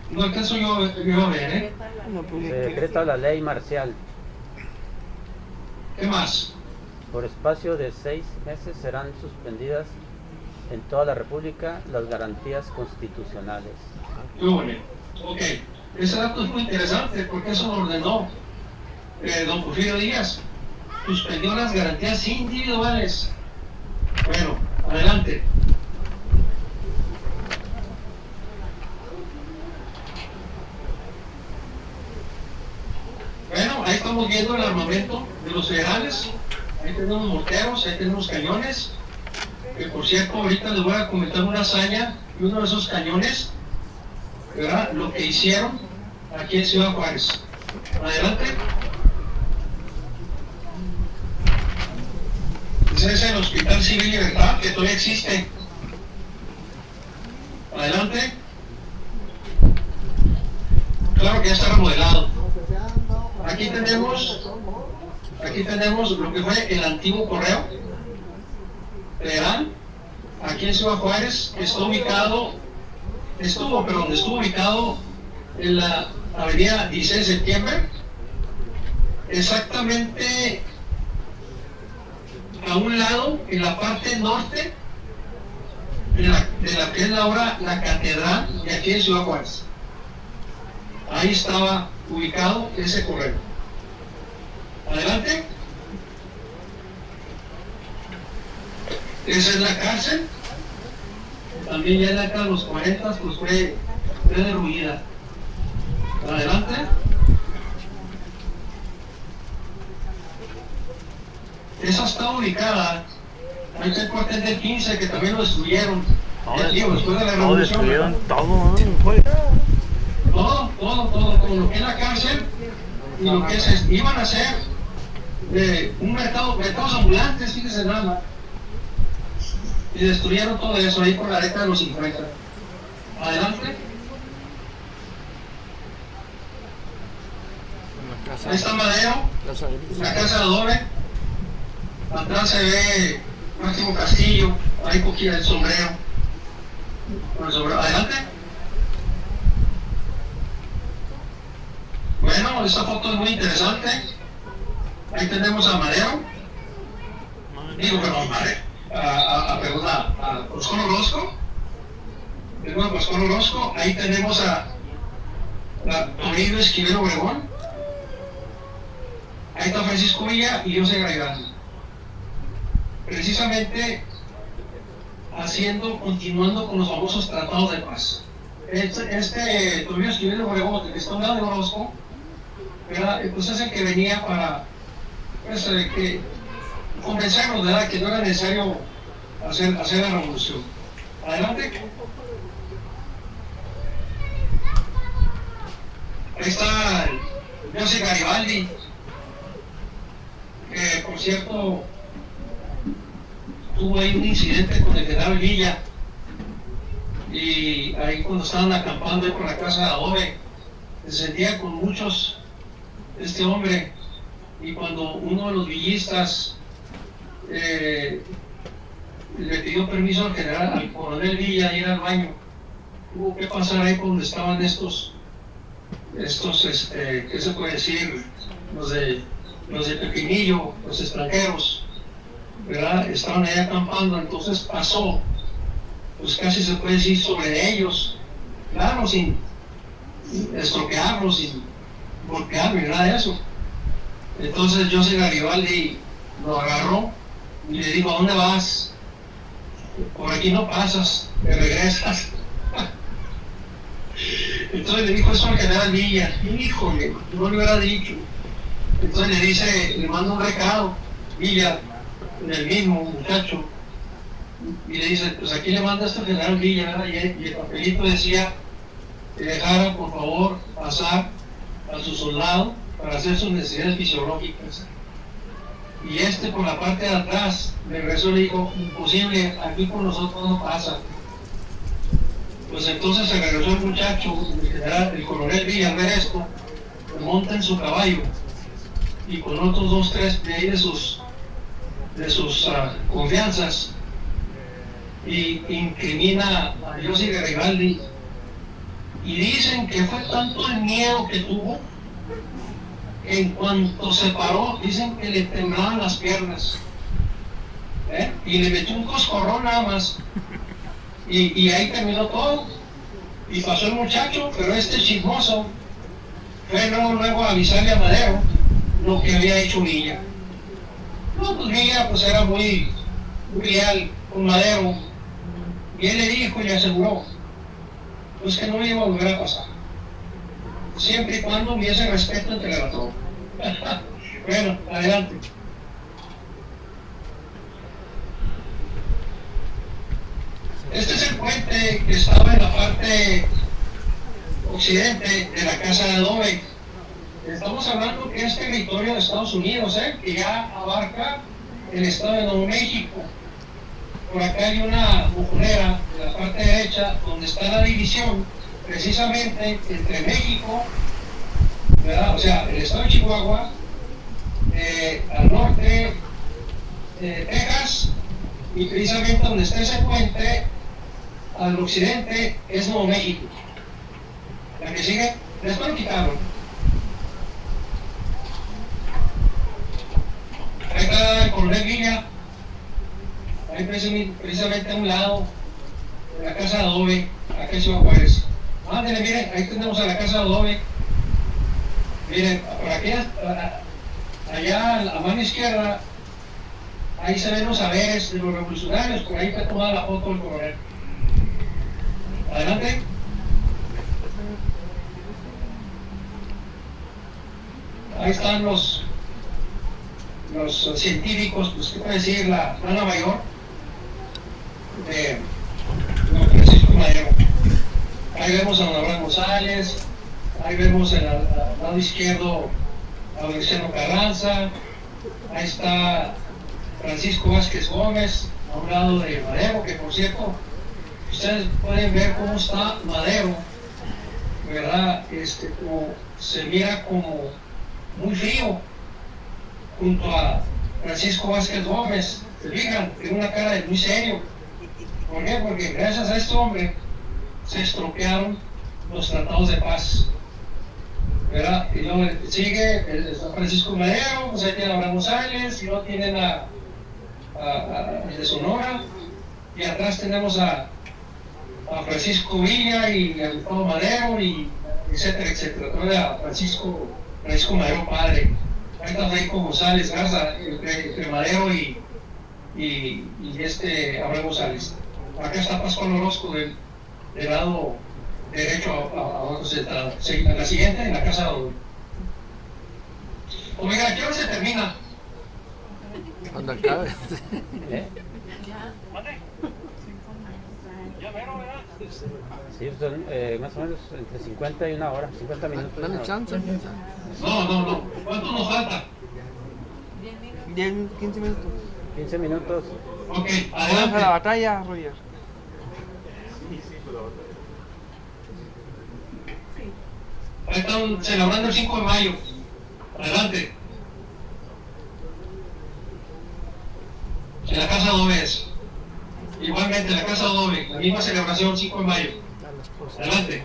No alcanzo yo a ver, Se decreta la ley marcial. ¿Qué más? Por espacio de 6 meses serán suspendidas en toda la República las garantías constitucionales. Muy bueno. Ok, ese dato es muy interesante porque eso lo ordenó don Porfirio Díaz. Suspendió las garantías individuales. Bueno, adelante. Bueno, ahí estamos viendo el armamento de los federales. Ahí tenemos morteros, ahí tenemos cañones. Que por cierto, ahorita les voy a comentar una hazaña de uno de esos cañones, ¿verdad? Lo que hicieron aquí en Ciudad Juárez. Adelante. Ese es el Hospital Civil Libertad, que todavía existe. Adelante. Claro que ya está remodelado. Aquí tenemos lo que fue el antiguo correo federal, aquí en Ciudad Juárez, que está ubicado, estuvo ubicado en la avenida 16 de septiembre, exactamente a un lado, en la parte norte de la que es ahora la catedral de aquí en Ciudad Juárez. Ahí estaba ubicado ese correo. Adelante. Esa es la cárcel. También ya en la década de los 40 pues fue derruida. Adelante. Esa está ubicada. Ahí está el cuartel del 15 que también lo destruyeron. Después de la revolución. Destruyeron todo, todo lo que es la cárcel y lo que es, iban a hacer un mercados ambulantes, fíjense nada más, y destruyeron todo eso ahí por la década de los 50. Adelante. Ahí está Madero, la casa de adobe. Atrás se ve Máximo Castillo, ahí cogía el sombrero. Adelante. Bueno, esta foto es muy interesante. Ahí tenemos a Madero. Digo, perdón, Madero. A Pascual Orozco. Tenemos a Pascual Orozco. Ahí tenemos a Toribio Esquivel Obregón. Ahí está Francisco Villa y José Garibaldi. Precisamente continuando con los famosos tratados de paz. Toribio Esquivel Obregón, el que está a un lado de Orozco, pues es el que venía para convencernos, ¿verdad?, que no era necesario hacer la revolución. Adelante. Ahí está José Garibaldi, que por cierto tuvo ahí un incidente con el general Villa, y ahí cuando estaban acampando ahí por la casa de adobe, se sentía con muchos este hombre, y cuando uno de los villistas le pidió permiso al coronel Villa ir al baño, tuvo que pasar ahí por donde estaban estos ¿qué se puede decir? Los de Pepinillo, los extranjeros, ¿verdad? Estaban ahí acampando, entonces pasó, pues casi se puede decir sobre ellos, claro, sin estropearlos, sin golpearlos, nada de eso. Entonces José Garibaldi lo agarró y le dijo: ¿a dónde vas? Por aquí no pasas, te regresas. Entonces le dijo eso al general Villa: híjole, no le hubiera dicho. Entonces le manda un recado Villa, del mismo muchacho, y le dice: pues aquí le manda esto al general Villa, ¿verdad? Y el papelito decía que dejara por favor pasar a su soldado para hacer sus necesidades fisiológicas. Y por la parte de atrás le regresó y le dijo: imposible, aquí con nosotros no pasa. Pues entonces se regresó el muchacho, el coronel Villa, al ver esto, se monta en su caballo y con otros 2, 3 de ahí de sus confianzas, y incrimina a José Garibaldi, y dicen que fue tanto el miedo que tuvo que en cuanto se paró, dicen que le temblaban las piernas, y le metió un coscorrón nada más. Y ahí terminó todo, y pasó el muchacho, pero chismoso fue luego a avisarle a Madero lo que había hecho Villa. No, pues Villa pues era muy leal con Madero, y él le dijo y le aseguró pues que no le iba a volver a pasar, siempre y cuando hubiese respeto entre la tropa. Bueno, adelante. Este es el puente que estaba en la parte occidente de la casa de adobe. Estamos hablando que es territorio de Estados Unidos, que ya abarca el estado de Nuevo México. Por acá hay una bujonera en la parte derecha donde está la división precisamente entre México, ¿verdad?, o sea, el estado de Chihuahua, al norte Texas, y precisamente donde está ese puente al occidente es Nuevo México. La que sigue, después lo quitaron. Ahí está el coronel Villa, ahí precisamente a un lado de la casa de adobe, acá en Ciudad Juárez. Ándale, miren, ahí tenemos a la casa de adobe. Miren, por aquí, allá a mano izquierda, ahí se ven los saberes de los revolucionarios, por ahí está tomada la foto del coronel. Adelante. Ahí están los científicos, pues qué puede decir, la plana mayor de don Francisco Madero. Ahí vemos a don Abraham González, ahí vemos al lado izquierdo a don Luciano Carranza, ahí está Francisco Vázquez Gómez, a un lado de Madero, que por cierto, ustedes pueden ver cómo está Madero, ¿verdad? Como, se mira como muy frío junto a Francisco Vázquez Gómez. Se fijan, tiene una cara de muy serio. ¿Por qué? Porque gracias a este hombre se estropearon los tratados de paz. ¿verdad? Y luego sigue está Francisco Madero, pues ahí tiene a Abraham González, y luego tienen el de Sonora, y atrás tenemos a Francisco Villa y a Gustavo Madero, y etcétera, etcétera. Todavía a Francisco Madero padre. Ahí está Francisco González Garza, entre Madero y Abraham González. Acá está Pascual Orozco del lado derecho abajo sentado. A la siguiente, en la casa donde. Oiga, ¿qué hora se termina? Cuando acabe. Sí, son más o menos entre 50 y una hora, 50 minutos. Dame chance. No. ¿Cuánto nos falta? 10, 15 minutos. 15 minutos. Ok, Vamos a adelante. la batalla, Roger. Ahí están celebrando el 5 de mayo. Adelante. En la Casa Adobe. Igualmente, en la Casa Adobe, la misma celebración, 5 de mayo. Adelante.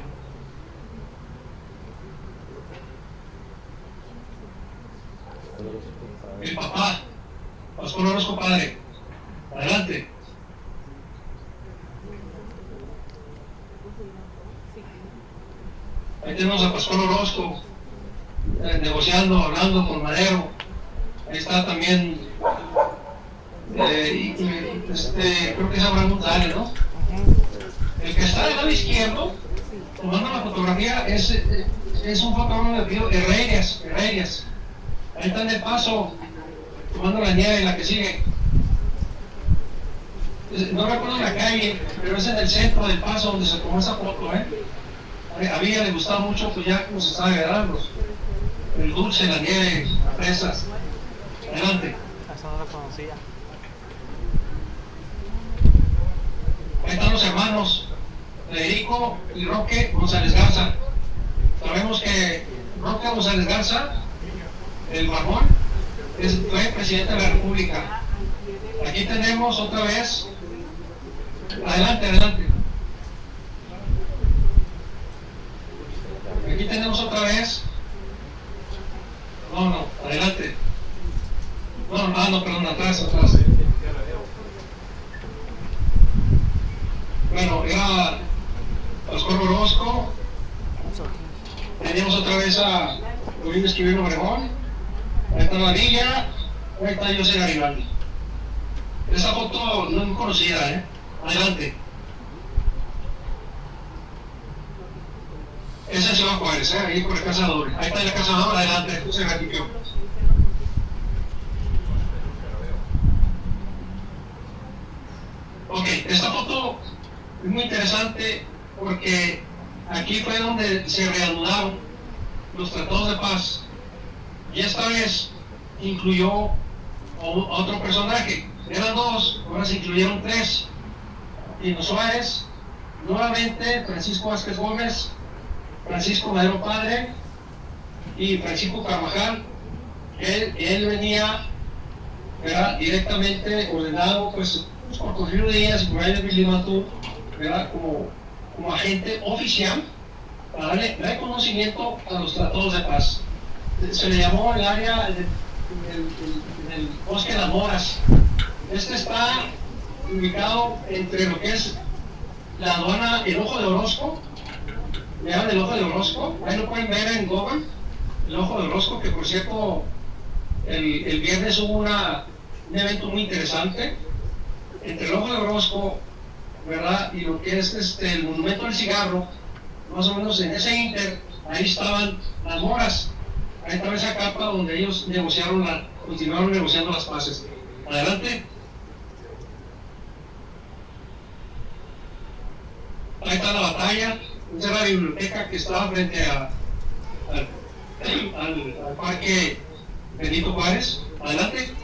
El papá, Pascual Orozco padre. Adelante. Ahí tenemos a Pascual Orozco negociando, hablando con Madero. Ahí está también, creo que es Abraham González, ¿no? El que está del lado izquierdo, tomando la fotografía, es un fotógrafo de apellido Herrerias. Ahí están de paso, tomando la nieve, la que sigue. No recuerdo la calle, pero es en el centro del Paso donde se tomó esa foto, A mí le gustaba mucho, pues ya como se estaba agradando. El dulce, la nieve, las fresas. Adelante. Esa no la conocía. Ahí están los hermanos Federico y Roque González Garza. Sabemos que Roque González Garza, el barbón, fue presidente de la República. Aquí tenemos otra vez. Adelante. Aquí tenemos otra vez. No, adelante. Perdón, atrás. Bueno, era Pascual Orozco. Teníamos otra vez a Luis Esquivel Obregón. Ahí está la villa. Ahí está José Garibaldi. Esa foto no es muy conocida, Adelante. Esa es Ciudad Juárez, ahí por la Casa Doble. Ahí está la Casa Doble, adelante, esto se repitió. Ok, esta foto es muy interesante porque aquí fue donde se reanudaron los tratados de paz y esta vez incluyó a otro personaje. Eran dos, ahora se incluyeron tres. Pino Suárez, nuevamente Francisco Vázquez Gómez, Francisco Madero padre y Francisco Carvajal. Él venía, ¿verdad?, directamente ordenado pues por Porfirio Díaz y por ahí de Billy Matú, ¿verdad?, como agente oficial para darle reconocimiento a los tratados de paz. Se le llamó el área del Bosque de las Moras. Este está ubicado entre lo que es la aduana El Ojo de Orozco. Vean el Ojo de Orozco, ahí lo pueden ver en Google, el Ojo de Orozco, que por cierto el viernes hubo un evento muy interesante entre el Ojo de Orozco, ¿verdad?, y lo que es el Monumento del Cigarro. Más o menos en ese inter, ahí estaban las moras, ahí estaba esa capa donde ellos continuaron negociando las paces. Adelante. Ahí está la batalla. Esa era la biblioteca que estaba frente al Parque Benito Juárez. Adelante.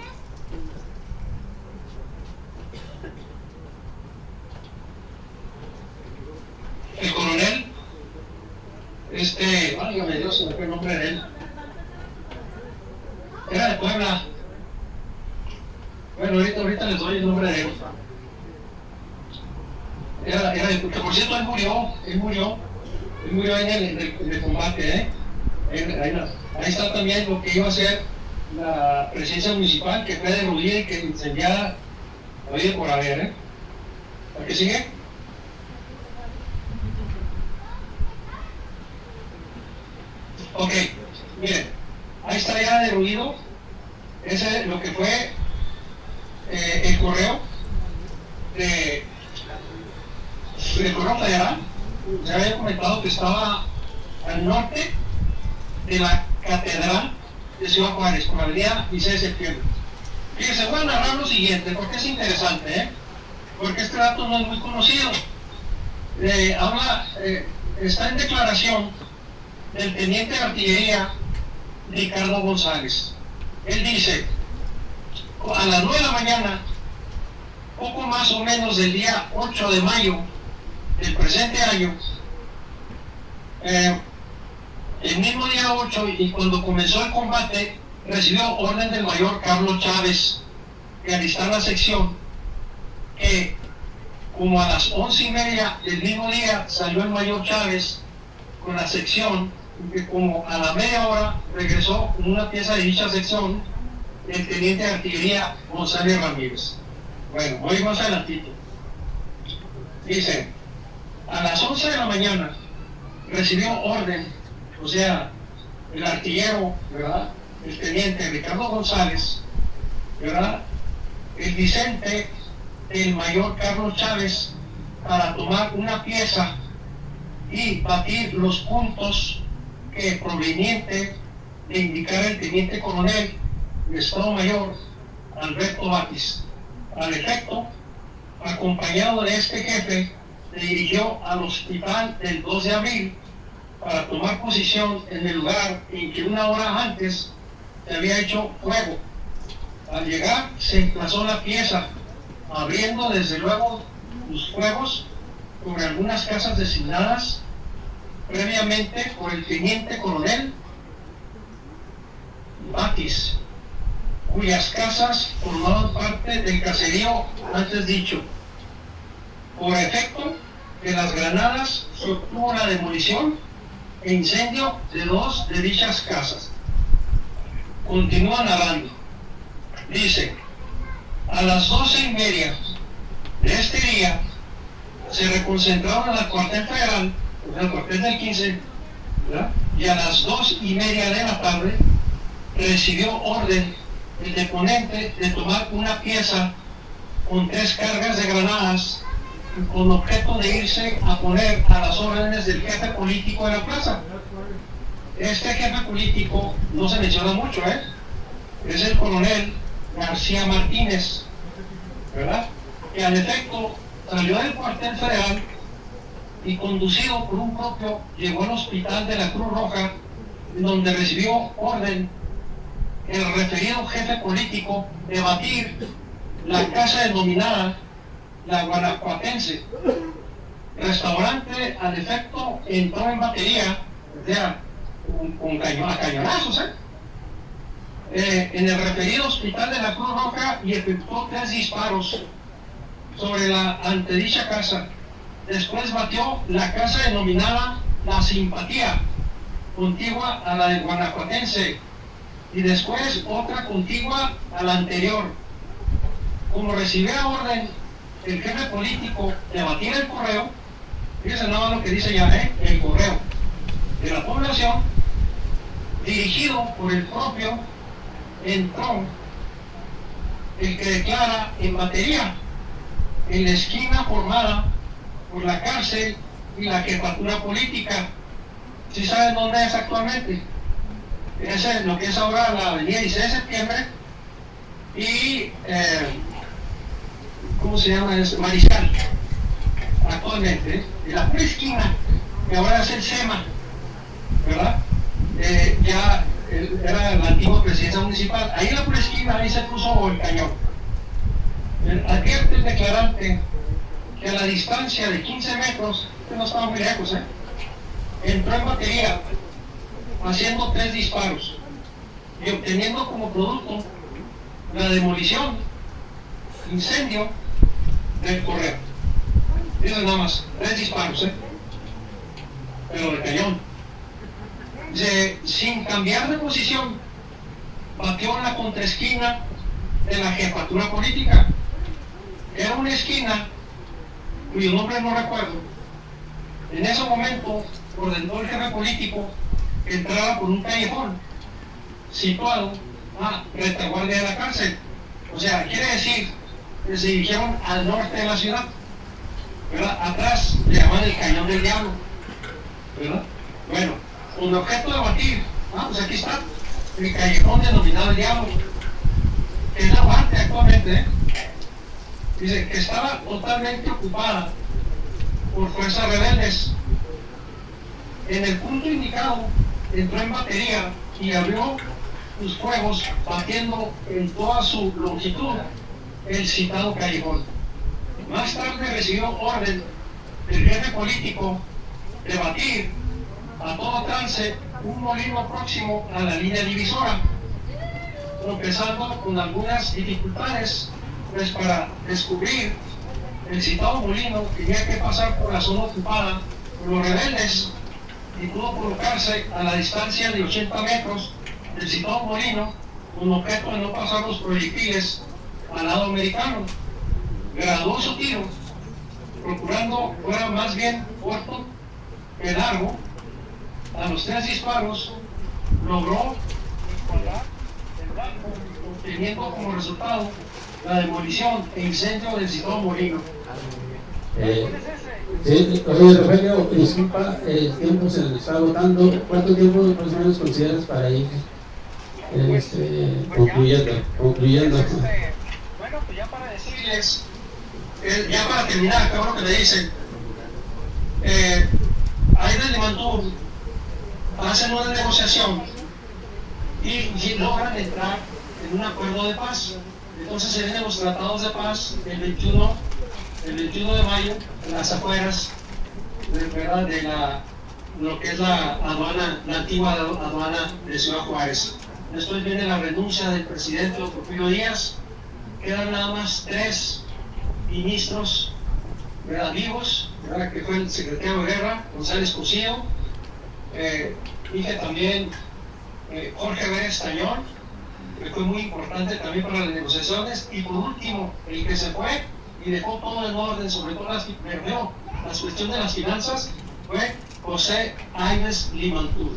El coronel, válgame Dios, se me fue el nombre de él. Era de Puebla. Bueno, ahorita les doy el nombre de él. Que por cierto él murió en el combate, Ahí está también lo que iba a ser la presidencia municipal, que fue derruida y que incendiada, oye, por haber, ¿eh? ¿A qué sigue? Ok, miren, ahí está ya derruido, ese es lo que fue el correo del correo federal. Ya había comentado que estaba al norte de la catedral de Ciudad Juárez, por la avenida 16 de septiembre. Fíjense, voy a narrar lo siguiente, porque es interesante, porque este dato no es muy conocido. Está en declaración del teniente de artillería Ricardo González. Él dice, a las 9 de la mañana, poco más o menos del día 8 de mayo del presente año, el mismo día 8, y cuando comenzó el combate, recibió orden del mayor Carlos Chávez de alistar la sección, que como a las 11:30 del mismo día salió el mayor Chávez con la sección, que como a la media hora regresó con una pieza de dicha sección el teniente de artillería González Ramírez. Bueno, voy más adelantito. Dice, a las 11 de la mañana recibió orden, o sea, el artillero, ¿verdad?, el teniente Ricardo González, ¿verdad?, el Vicente del mayor Carlos Chávez, para tomar una pieza y batir los puntos que proveniente de indicar el teniente coronel de Estado Mayor Alberto Batis. Al efecto, acompañado de este jefe, se dirigió al hospital del 2 de abril para tomar posición en el lugar en que una hora antes se había hecho fuego. Al llegar se emplazó la pieza, abriendo desde luego los fuegos sobre algunas casas designadas previamente por el teniente coronel Batis, cuyas casas formaban parte del caserío antes dicho. Por efecto de las granadas se obtuvo la demolición e incendio de 2 de dichas casas. Continúa narrando. Dice, a las 12:30 de este día se reconcentraron en el cuartel federal, en el cuartel del 15, ¿verdad?, y a las 2:30 de la tarde recibió orden el deponente de tomar una pieza con 3 cargas de granadas con objeto de irse a poner a las órdenes del jefe político de la plaza. Este jefe político no se menciona mucho, es el coronel García Martínez, ¿verdad?, que al efecto salió del cuartel federal y conducido por un propio llegó al hospital de la Cruz Roja, donde recibió orden el referido jefe político de batir la casa denominada La Guanajuatense. Restaurante al efecto entró en batería, o sea, a cañonazos, en el referido hospital de la Cruz Roja y efectuó 3 disparos sobre la antedicha casa. Después batió la casa denominada La Simpatía, contigua a la de Guanajuatense, y después otra contigua a la anterior. Como recibía orden el jefe político de batir el correo, fíjense nada más lo que dice ya, el correo de la población, dirigido por el propio, entró el que declara en batería en la esquina formada por la cárcel y la jefatura política. ¿Sí saben dónde es actualmente? Es lo que es ahora la avenida 16 de septiembre y ¿cómo se llama? Es Mariscal, actualmente, en la pura esquina, que ahora es el SEMA, ¿verdad? Ya era la antigua presidencia municipal. Ahí en la pura esquina, ahí se puso el cañón. Advierte el declarante que a la distancia de 15 metros, que no estaba muy lejos, entró en batería, haciendo 3 disparos y obteniendo como producto la demolición, incendio del correo. Eso nada más, 3 disparos, pero de cañón. sin cambiar de posición, batió en la contraesquina de la jefatura política. Era una esquina cuyo nombre no recuerdo. En ese momento ordenó el jefe político que entrara por un callejón situado a retaguardia de la cárcel. O sea, quiere decir que se dirigieron al norte de la ciudad, ¿verdad? Atrás le llaman el Cañón del Diablo, ¿verdad? Bueno, con objeto de batir, pues aquí está el callejón denominado el Diablo, que es la parte actualmente, dice que estaba totalmente ocupada por fuerzas rebeldes. En el punto indicado entró en batería y abrió sus fuegos batiendo en toda su longitud el citado callejón. Más tarde recibió orden del jefe político de batir a todo trance un molino próximo a la línea divisora, tropezando con algunas dificultades, pues para descubrir el citado molino tenía que pasar por la zona ocupada por los rebeldes y pudo colocarse a la distancia de 80 metros del citado molino con objeto de no pasar los proyectiles al lado americano. Graduó su tiro, procurando fuera más bien corto que largo. A los 3 disparos logró disparar el blanco, obteniendo como resultado la demolición e incendio del citado molino. Sí, oye, Rogelio, disculpa, el tiempo se nos está agotando. ¿Cuánto tiempo más o menos consideras para ir concluyendo? Bueno, pues ya para decirles, ya para terminar, cabrón, que le dicen, ahí en el Limantur hacen una negociación y logran entrar en un acuerdo de paz. Entonces se vienen los tratados de paz el 21 de mayo en las afueras de lo que es la aduana, la antigua aduana de Ciudad Juárez. Después viene la renuncia del presidente Porfirio Díaz. Quedan nada más 3 ministros vivos, que fue el secretario de Guerra, González Cosío, dije también Jorge Vélez Tañón, que fue muy importante también para las negociaciones, y por último, el que se fue y dejó todo en orden, sobre todo las cuestiones de las finanzas, fue José Aimes Limantur.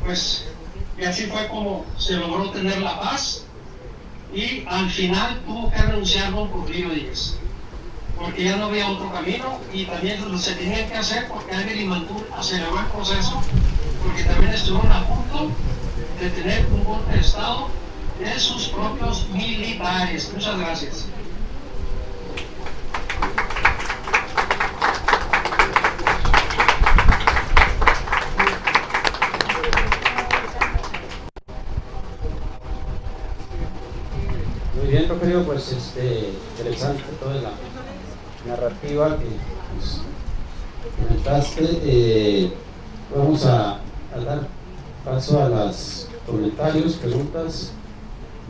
Pues, y así fue como se logró tener la paz, y al final tuvo que renunciar don Porfirio Díaz, porque ya no había otro camino, y también se tenía que hacer porque Aimes Limantur aceleró el proceso, porque también estuvieron a punto de tener un golpe de Estado de sus propios militares. Muchas gracias. Muy bien, Rogelio, pues interesante toda la narrativa que pues, comentaste. Vamos a dar paso a los comentarios, preguntas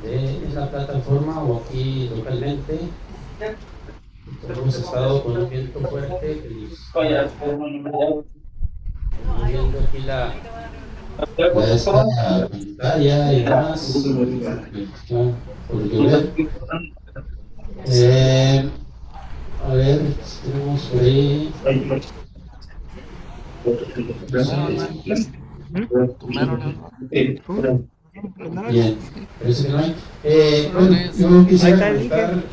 en la plataforma o aquí localmente. Hemos estado con un viento fuerte que nos viendo aquí la pantalla y demás por llover. A ver, tenemos por ahí. Bien, parece que no hay. Bueno, yo quisiera comentar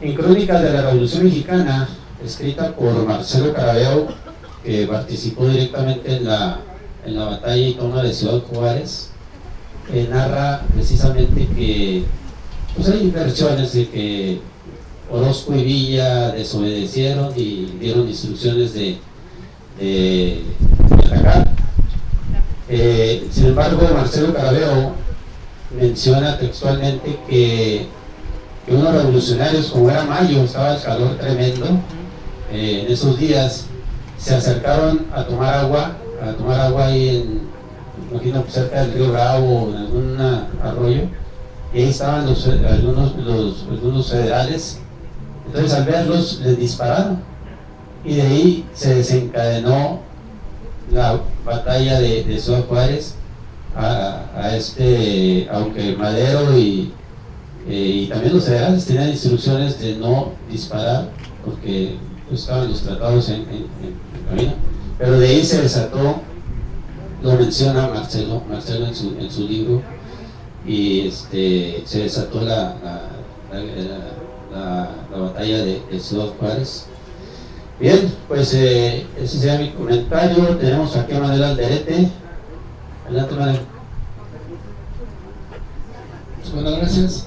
en Crónicas de la Revolución Mexicana, escrita por Marcelo Carabeao, que participó directamente en la batalla y toma de Ciudad Juárez, narra precisamente que pues hay versiones de que Orozco y Villa desobedecieron y dieron instrucciones de atacar. Sin embargo, Marcelo Carabeao menciona textualmente que unos revolucionarios, como era mayo, estaba el calor tremendo, en esos días se acercaron a tomar agua ahí imagino cerca del río Bravo o en algún arroyo, y ahí estaban algunos federales. Entonces al verlos les dispararon y de ahí se desencadenó la batalla de Ciudad Juárez, aunque Madero y también los federales tenían instrucciones de no disparar porque estaban los tratados en camino, pero de ahí se desató, lo menciona Marcelo en su libro, y se desató la batalla de Ciudad Juárez. Bien, pues ese sería mi comentario. Tenemos aquí a Manuel Alderete. Adelante, Manuel. Bueno, gracias.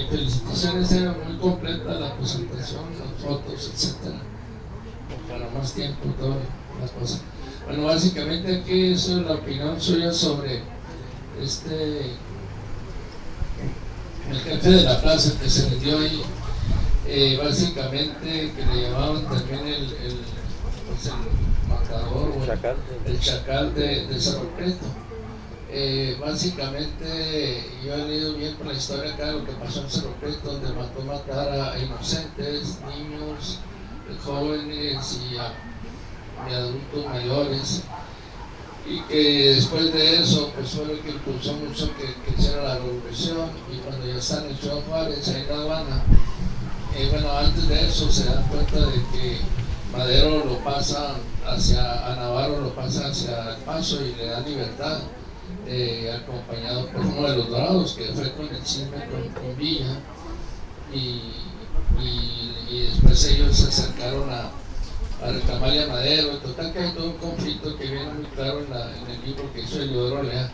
Felicitaciones, era muy completa la presentación, las fotos, etcétera. Para más tiempo, todas las cosas. Bueno, básicamente aquí es la opinión suya sobre el jefe de la plaza que se le dio ahí, básicamente que le llamaban también el matador o el chacal de Cerro Prieto. Básicamente yo he leído bien por la historia acá lo que pasó en Cerro Prieto, donde matar a inocentes, niños, jóvenes y adultos mayores, y que después de eso pues fue lo que impulsó mucho que hiciera la revolución. Y cuando ya están en Ciudad Juárez, ahí en La Habana, bueno, antes de eso se dan cuenta de que Madero lo pasa a Navarro lo pasa hacia El Paso y le da libertad, acompañado por uno de los Dorados, que fue con el chisme con Villa, y después ellos se acercaron a reclamarle a Madero. En total que hay todo un conflicto que viene muy claro en el libro que hizo Eliodoro Lea.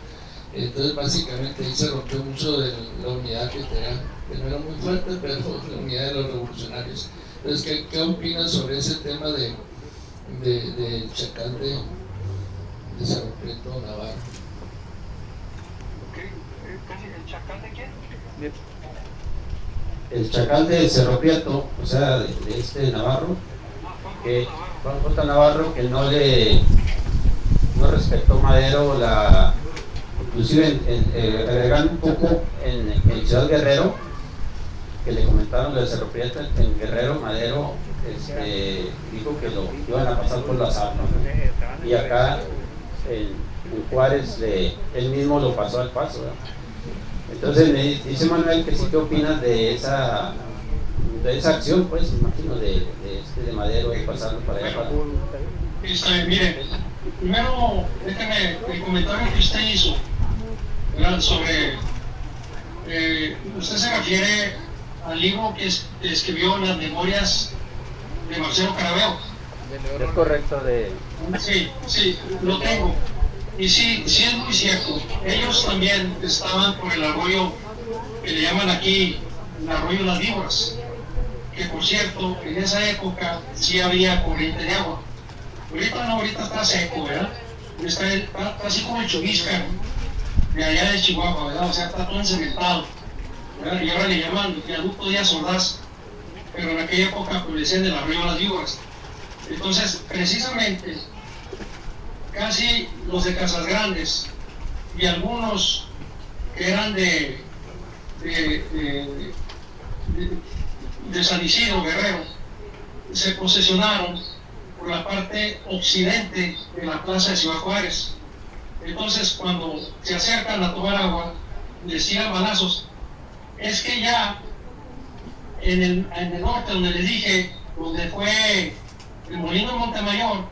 Entonces básicamente ahí se rompió mucho de la unidad que tenía, que no era muy fuerte, pero la unidad de los revolucionarios. Entonces, ¿qué opinas sobre ese tema del chacal de Cerro Prieto, Navarro? ¿El chacal de quién? El chacal de Cerro Prieto, o sea, de Navarro, que Juan J. Navarro, que no respetó Madero, inclusive agregando un poco en Ciudad Guerrero, que le comentaron lo de Cerro Prieto, en Guerrero Madero dijo que lo iban a pasar por las armas, y acá en Juárez él mismo lo pasó al paso, ¿verdad? Entonces me dice Manuel que sí, ¿qué opinas de esa acción, pues, imagino, de Madero, de pasarlo para allá para... Mire, primero déjeme el comentario que usted hizo, ¿verdad? Sobre usted se refiere al libro que escribió en las memorias de Marcelo Caraveo. Es correcto. Sí, lo tengo. Y sí es muy cierto. Ellos también estaban por el arroyo que le llaman aquí el arroyo Las Víboras, que por cierto, en esa época sí había corriente de agua. Ahorita no, ahorita está seco, ¿verdad? Está así como el Chumisca de allá de Chihuahua, ¿verdad? O sea, está todo encementado, ¿verdad? Y ahora le llaman viaducto Díaz Ordaz, pero en aquella época pues le decían del arroyo Las Víboras. Entonces, precisamente, casi los de Casas Grandes y algunos que eran de San Isidro, Guerrero, se posesionaron por la parte occidente de la plaza de Ciudad Juárez. Entonces, cuando se acercan a tomar agua, les tiran balazos. Es que ya en el norte, donde les dije, donde fue el molino de Montemayor,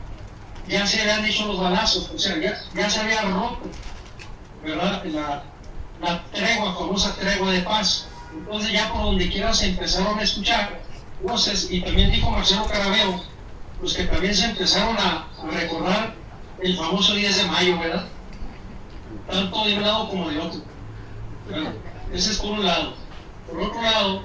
ya se habían hecho los balazos, o sea, ya se había roto, ¿verdad? La tregua, famosa tregua de paz. Entonces ya por donde quiera se empezaron a escuchar voces, y también dijo Marcelo Caraveo, pues que también se empezaron a recordar el famoso 10 de mayo, ¿verdad? Tanto de un lado como de otro, ¿verdad? Ese es por un lado. Por otro lado,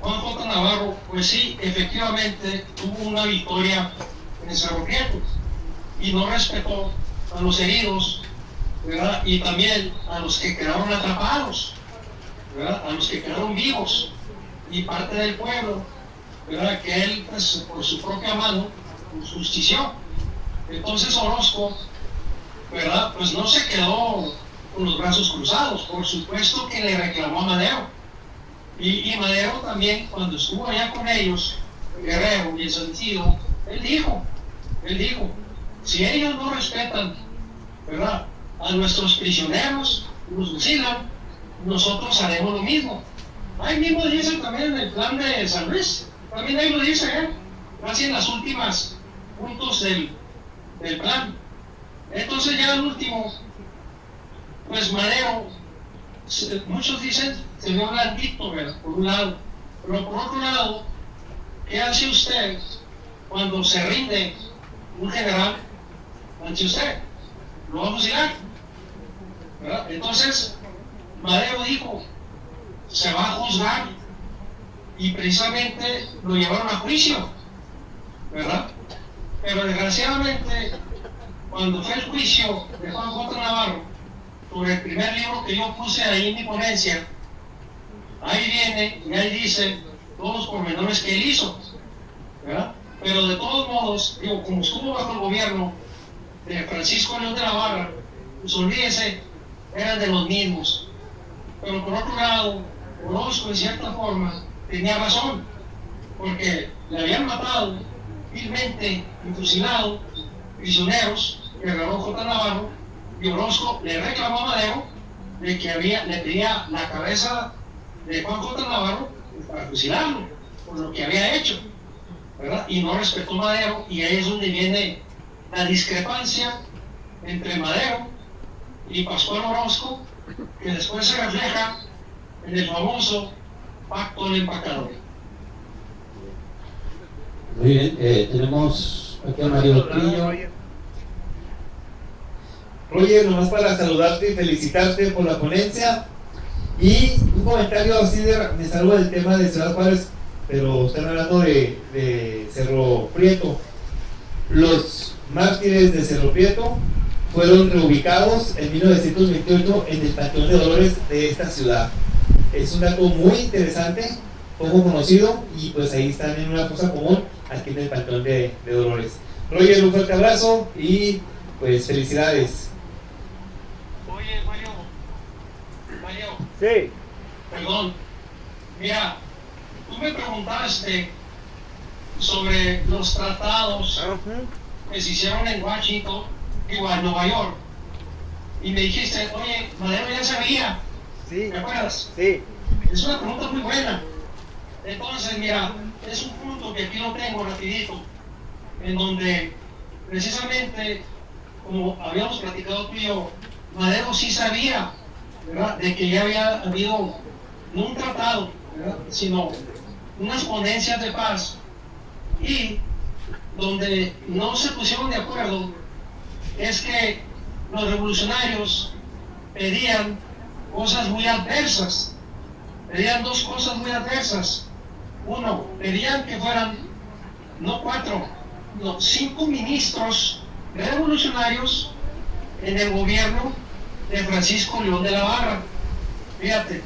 Juan J. Navarro, pues sí, efectivamente tuvo una victoria en Cerro Prieto y no respetó a los heridos, ¿verdad? Y también a los que quedaron atrapados, ¿verdad? A los que quedaron vivos, y parte del pueblo, ¿verdad? Que él, pues, por su propia mano, justició. Entonces Orozco, ¿verdad? Pues no se quedó con los brazos cruzados, por supuesto que le reclamó a Madero. Y Madero también, cuando estuvo allá con ellos, Guerrero y en San Isidro, él dijo, Él dijo, si ellos no respetan, ¿verdad?, a nuestros prisioneros, los fusilan, nosotros haremos lo mismo. Ahí mismo dice también en el plan de San Luis, también ahí lo dice, casi en las últimas puntos del plan. Entonces ya el último, pues Madero, muchos dicen, se vio blandito, ¿verdad?, por un lado, pero por otro lado, ¿qué hace usted cuando se rinde un general ante usted? Lo va a fusilar, ¿verdad? Entonces Madero dijo, se va a juzgar, y precisamente lo llevaron a juicio, ¿verdad? Pero desgraciadamente, cuando fue el juicio de Juan J. Navarro sobre el primer libro que yo puse ahí en mi ponencia, ahí viene y ahí dice todos los pormenores que él hizo, ¿verdad? Pero de todos modos, digo, como estuvo bajo el gobierno de Francisco León de la Barra, pues olvídese, eran de los mismos. Pero por otro lado, Orozco en cierta forma tenía razón, porque le habían matado vilmente y fusilado prisioneros que agarró J. Navarro, y Orozco le reclamó a Madero de que le pedía la cabeza de Juan J. Navarro para fusilarlo por lo que había hecho, ¿verdad? Y no respetó Madero, y ahí es donde viene la discrepancia entre Madero y Pascual Orozco, que después se refleja en el famoso Pacto del Empacador. Muy bien, tenemos aquí a Mario Trillo. Roger, nomás para saludarte y felicitarte por la ponencia, y un comentario así me salgo del tema de Ciudad Juárez, pero están hablando de Cerro Prieto. Los mártires de Cerro Prieto fueron reubicados en 1928 en el Panteón de Dolores de esta ciudad. Es un dato muy interesante, poco conocido, y pues ahí están en una fosa común aquí en el Panteón de Dolores. Roger, un fuerte abrazo y pues felicidades. Oye, Mario, Sí. perdón, mira, tú me preguntaste sobre los tratados que se hicieron en Washington, igual en Nueva York, y me dijiste, oye, Madero ya sabía, Sí. ¿te acuerdas? Sí. Es una pregunta muy buena. Entonces, mira, es un punto que aquí lo tengo rapidito, en donde precisamente, como habíamos platicado tú y yo, Madero sí sabía, ¿verdad?, de que ya había habido no un tratado, ¿verdad?, sino unas ponencias de paz, y donde no se pusieron de acuerdo es que los revolucionarios pedían cosas muy adversas, pedían dos cosas muy adversas. Uno, pedían que fueran no 4, no 5 ministros revolucionarios en el gobierno de Francisco León de la Barra. Fíjate,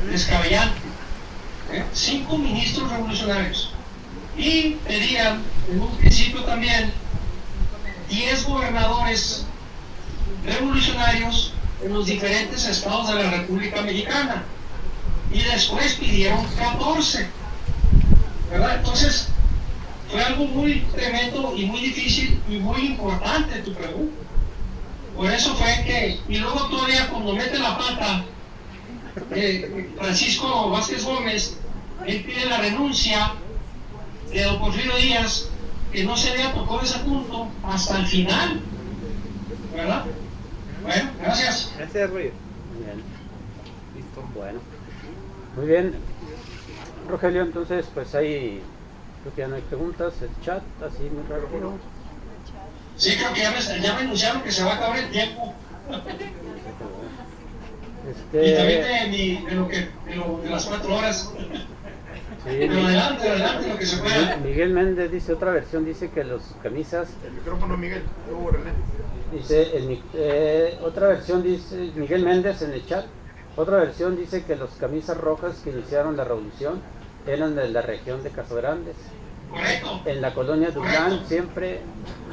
descabellante, 5 ministros revolucionarios. Y pedían en un principio también 10 gobernadores revolucionarios en los diferentes estados de la República Mexicana, y después pidieron 14, ¿verdad? Entonces fue algo muy tremendo y muy difícil y muy importante tu pregunta. Por eso fue que, y luego todavía cuando mete la pata Francisco Vázquez Gómez, él pide la renuncia de don Porfirio Díaz, que no se había tocado ese punto hasta el final, ¿verdad? Bueno, gracias. Gracias, Roger. Bien. Listo. Bueno. Muy bien. Rogelio, entonces, pues ahí creo que ya no hay preguntas. El chat, así muy rápido. Sí, creo que ya me anunciaron que se va a acabar el tiempo. Y también de las 4 horas. Sí, Pero adelante, lo que se pueda. Miguel Méndez dice otra versión, dice que los camisas. El micrófono, Miguel. Luego, René. Dice, otra versión dice, Miguel Méndez en el chat, otra versión dice que los camisas rojas que iniciaron la revolución eran de la región de Caso Grandes. Correcto. En la colonia Dublán siempre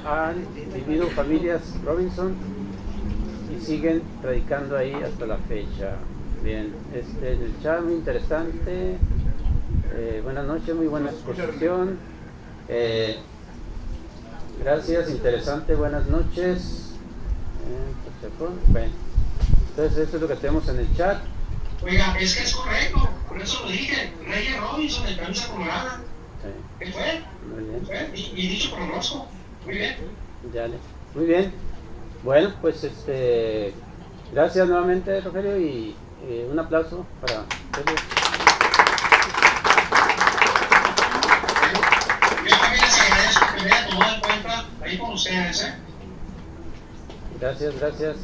han vivido familias Robinson y siguen radicando ahí hasta la fecha. Bien, en el chat muy interesante. Buenas noches, muy buena exposición. Gracias, interesante, buenas noches. Bueno, entonces esto es lo que tenemos en el chat. Oiga, es que es correcto, por eso lo dije. Reyes Robinson, en camisa colorada. Sí. ¿Qué fue? Muy bien. ¿Fue? Y dicho por Orozco. Muy bien. Dale. Muy bien. Bueno, pues gracias nuevamente, Rogelio, y un aplauso para ustedes. Yo también les agradezco que me hayan tomado en cuenta ahí con ustedes, ¿eh? Gracias, gracias.